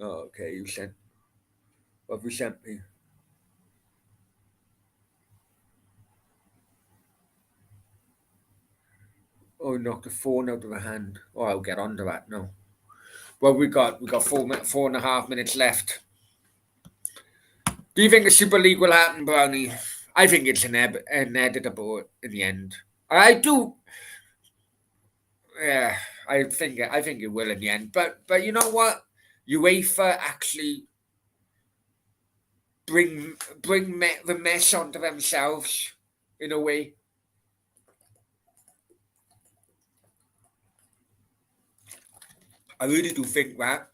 Oh, okay. What have you sent me? Oh, he knocked the phone out of her hand. Oh, I'll get onto that now. Well, we got 4.5 minutes left. Do you think the Super League will happen, Brownie? I think it's inevitable in the end. I do. Yeah, I think it will in the end. But you know what? UEFA actually bring the mess onto themselves in a way. I really do think that.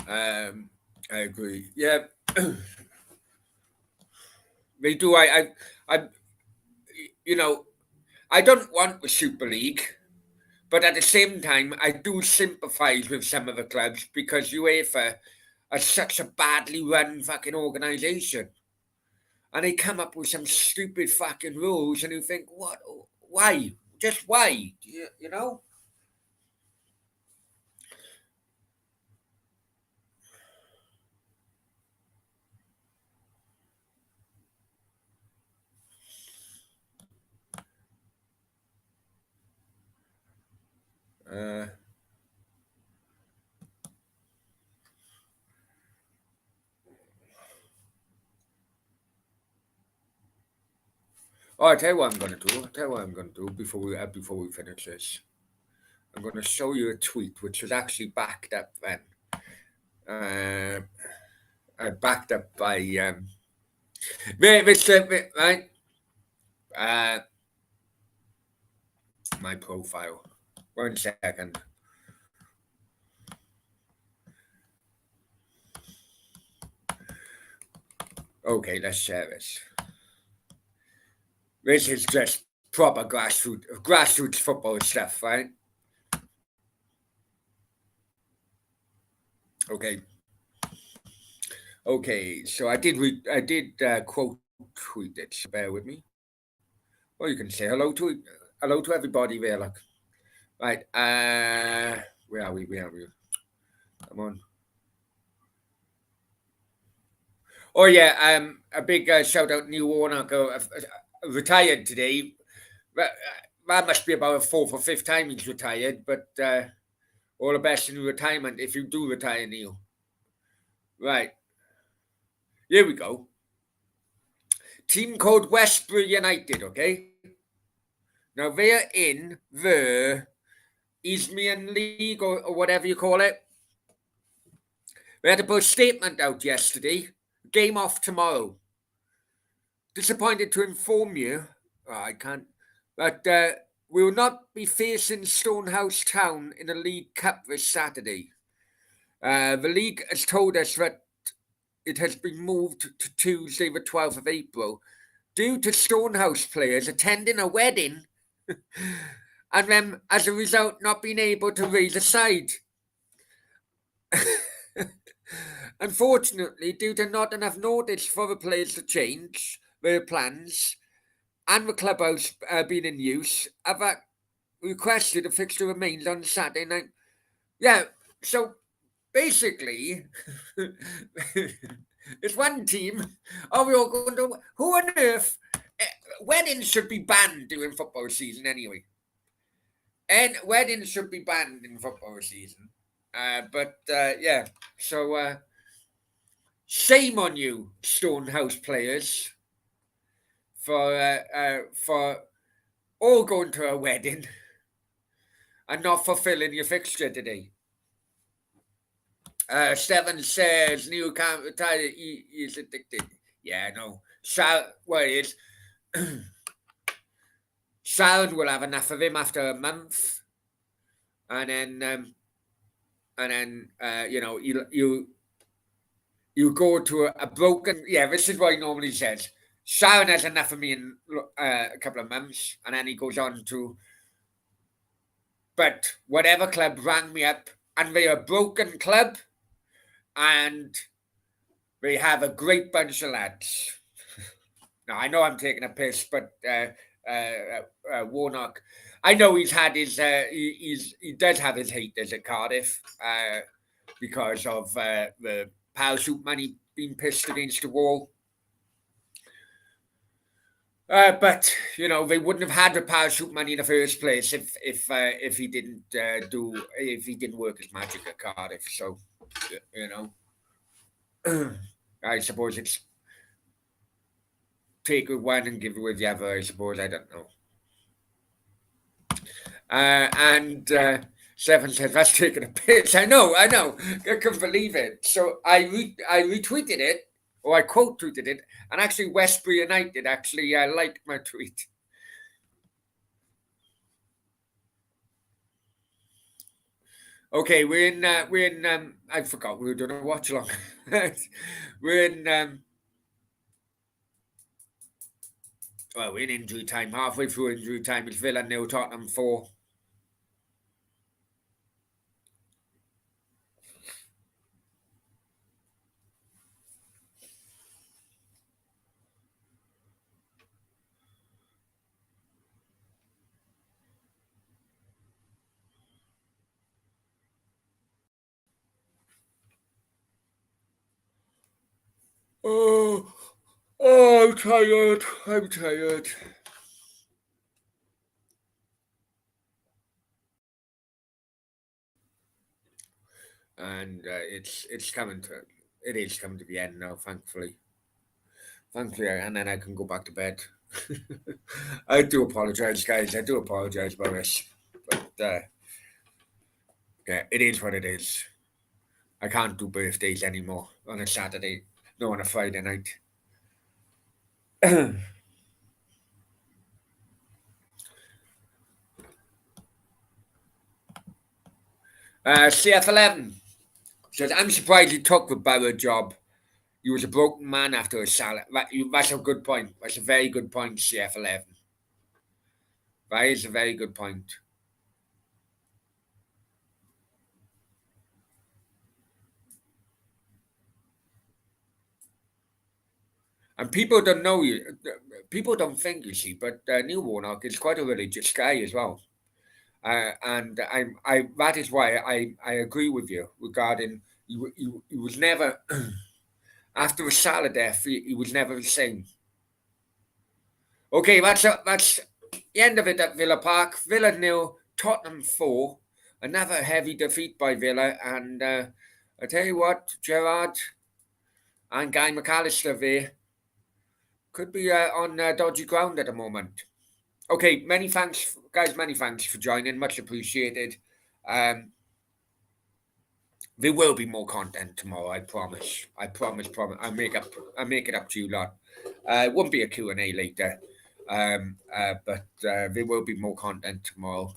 I agree. Yeah, they do. I, you know, I don't want the Super League, but at the same time, I do sympathise with some of the clubs because UEFA are such a badly run fucking organisation, and they come up with some stupid fucking rules, and you think, what? Why? Just why? You know? Uh, oh, I tell you what I'm gonna do. I tell you what I'm gonna do before we finish this. I'm gonna show you a tweet which was actually backed up then. Uh, backed up by right. Uh, my profile. 1 second. Okay, let's share this. This is just proper grassroots football stuff, right? Okay. Okay, so I did quote tweet it. So bear with me. Well, you can say hello to everybody there. Look, right. Where are we? Where are we? Come on. Oh yeah. A big shout out New Warnock, retired today. That must be about a fourth or fifth time he's retired. But all the best in retirement if you do retire, Neil. Right. Here we go. Team called Westbury United. Okay. Now they're in the Isthmian League or whatever you call it. We had to put a statement out yesterday. Game off tomorrow. Disappointed to inform you, I can't, but we will not be facing Stonehouse Town in the League Cup this Saturday. The league has told us that it has been moved to Tuesday, the 12th of April, due to Stonehouse players attending a wedding and them, as a result, not being able to raise a side. Unfortunately, due to not enough notice for the players to change their plans and the clubhouse being in use, have requested a fixture remains on Saturday night. Yeah, so basically, it's one team. Are we all going to? Who on earth? Weddings should be banned during football season anyway. And weddings should be banned in football season. But yeah, so shame on you, Stonehouse players, for all going to a wedding and not fulfilling your fixture today. Stephen says Newcastle he is addicted. Yeah, no. Well, it is. Sharon will have enough of him after a month, and then you know you go to a broken. Yeah, this is what he normally says. Sharon has enough of me in a couple of months, and then he goes on to. But whatever club rang me up, and they're a broken club, and they have a great bunch of lads. Now I know I'm taking a piss, but Warnock, I know he's had his he does have his haters at Cardiff because of the parachute money being pissed against the wall. But you know they wouldn't have had the parachute money in the first place if he didn't if he didn't work his magic at Cardiff. So you know, I suppose it's take with one and give with the other. I suppose I don't know. And Seven says that's taking a piss. I know. I couldn't believe it. So I retweeted it. Oh, I quote tweeted it, and actually Westbury United actually liked my tweet. Okay, we're in I forgot we were doing a watch along. we're in well, we're in injury time. Halfway through injury time, it's Villa nil, Tottenham 4. Oh, oh, I'm tired. I'm tired. And it's coming to it is coming to the end now, thankfully. Thankfully, and then I can go back to bed. I do apologize, guys. I do apologize about this, but yeah, it is what it is. I can't do birthdays anymore on a Saturday, no, on a Friday night. CF11 says, I'm surprised he took the Bauer job. He was a broken man after a salad. That's a good point. That's a very good point, CF11. That is a very good point. And people don't know you. People don't think, you see, but Neil Warnock is quite a religious guy as well. And that is why I agree with you regarding he was never after a salad death. He was never the same. Okay, that's the end of it at Villa Park. Villa nil, Tottenham 4. Another heavy defeat by Villa, and I tell you what, Gerard and Guy McAllister there could be on dodgy ground at the moment. Okay, many thanks, guys. Many thanks for joining. Much appreciated. Um, there will be more content tomorrow. I promise. I promise. Promise. I'll make it up to you lot. It won't be a Q and A later, but there will be more content tomorrow.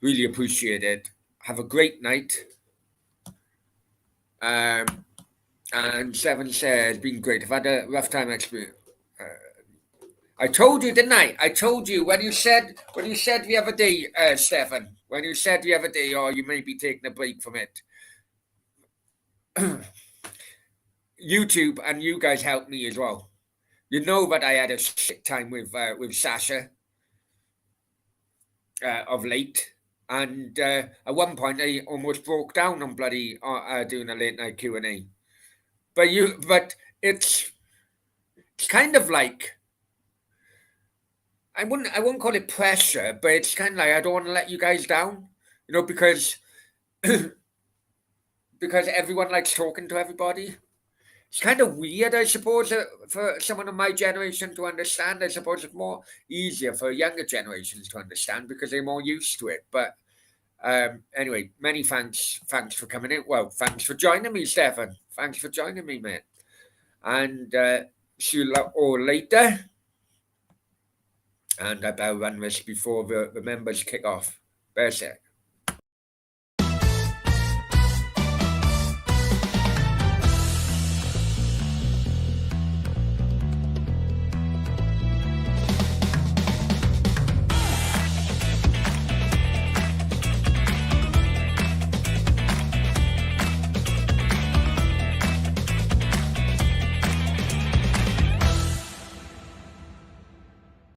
Really appreciate it. Have a great night. Um, and Seven says, been great. I've had a rough time experience. I told you, didn't I? I told you when you said the other day, Stefan. When you said the other day, oh, you may be taking a break from it. YouTube and you guys helped me as well. You know that I had a shit time with Sasha of late, and at one point I almost broke down on bloody doing a late night Q and A. But it's kind of like I wouldn't call it pressure, but it's kind of like I don't want to let you guys down, because because everyone likes talking to everybody. It's kind of weird, I suppose, for someone of my generation to understand. I suppose it's more easier for younger generations to understand because they're more used to it. But anyway, many thanks for coming in. Well, thanks for joining me, Stefan. Thanks for joining me, mate. And see you all later. And I better run this before the members kick off. Bear sec.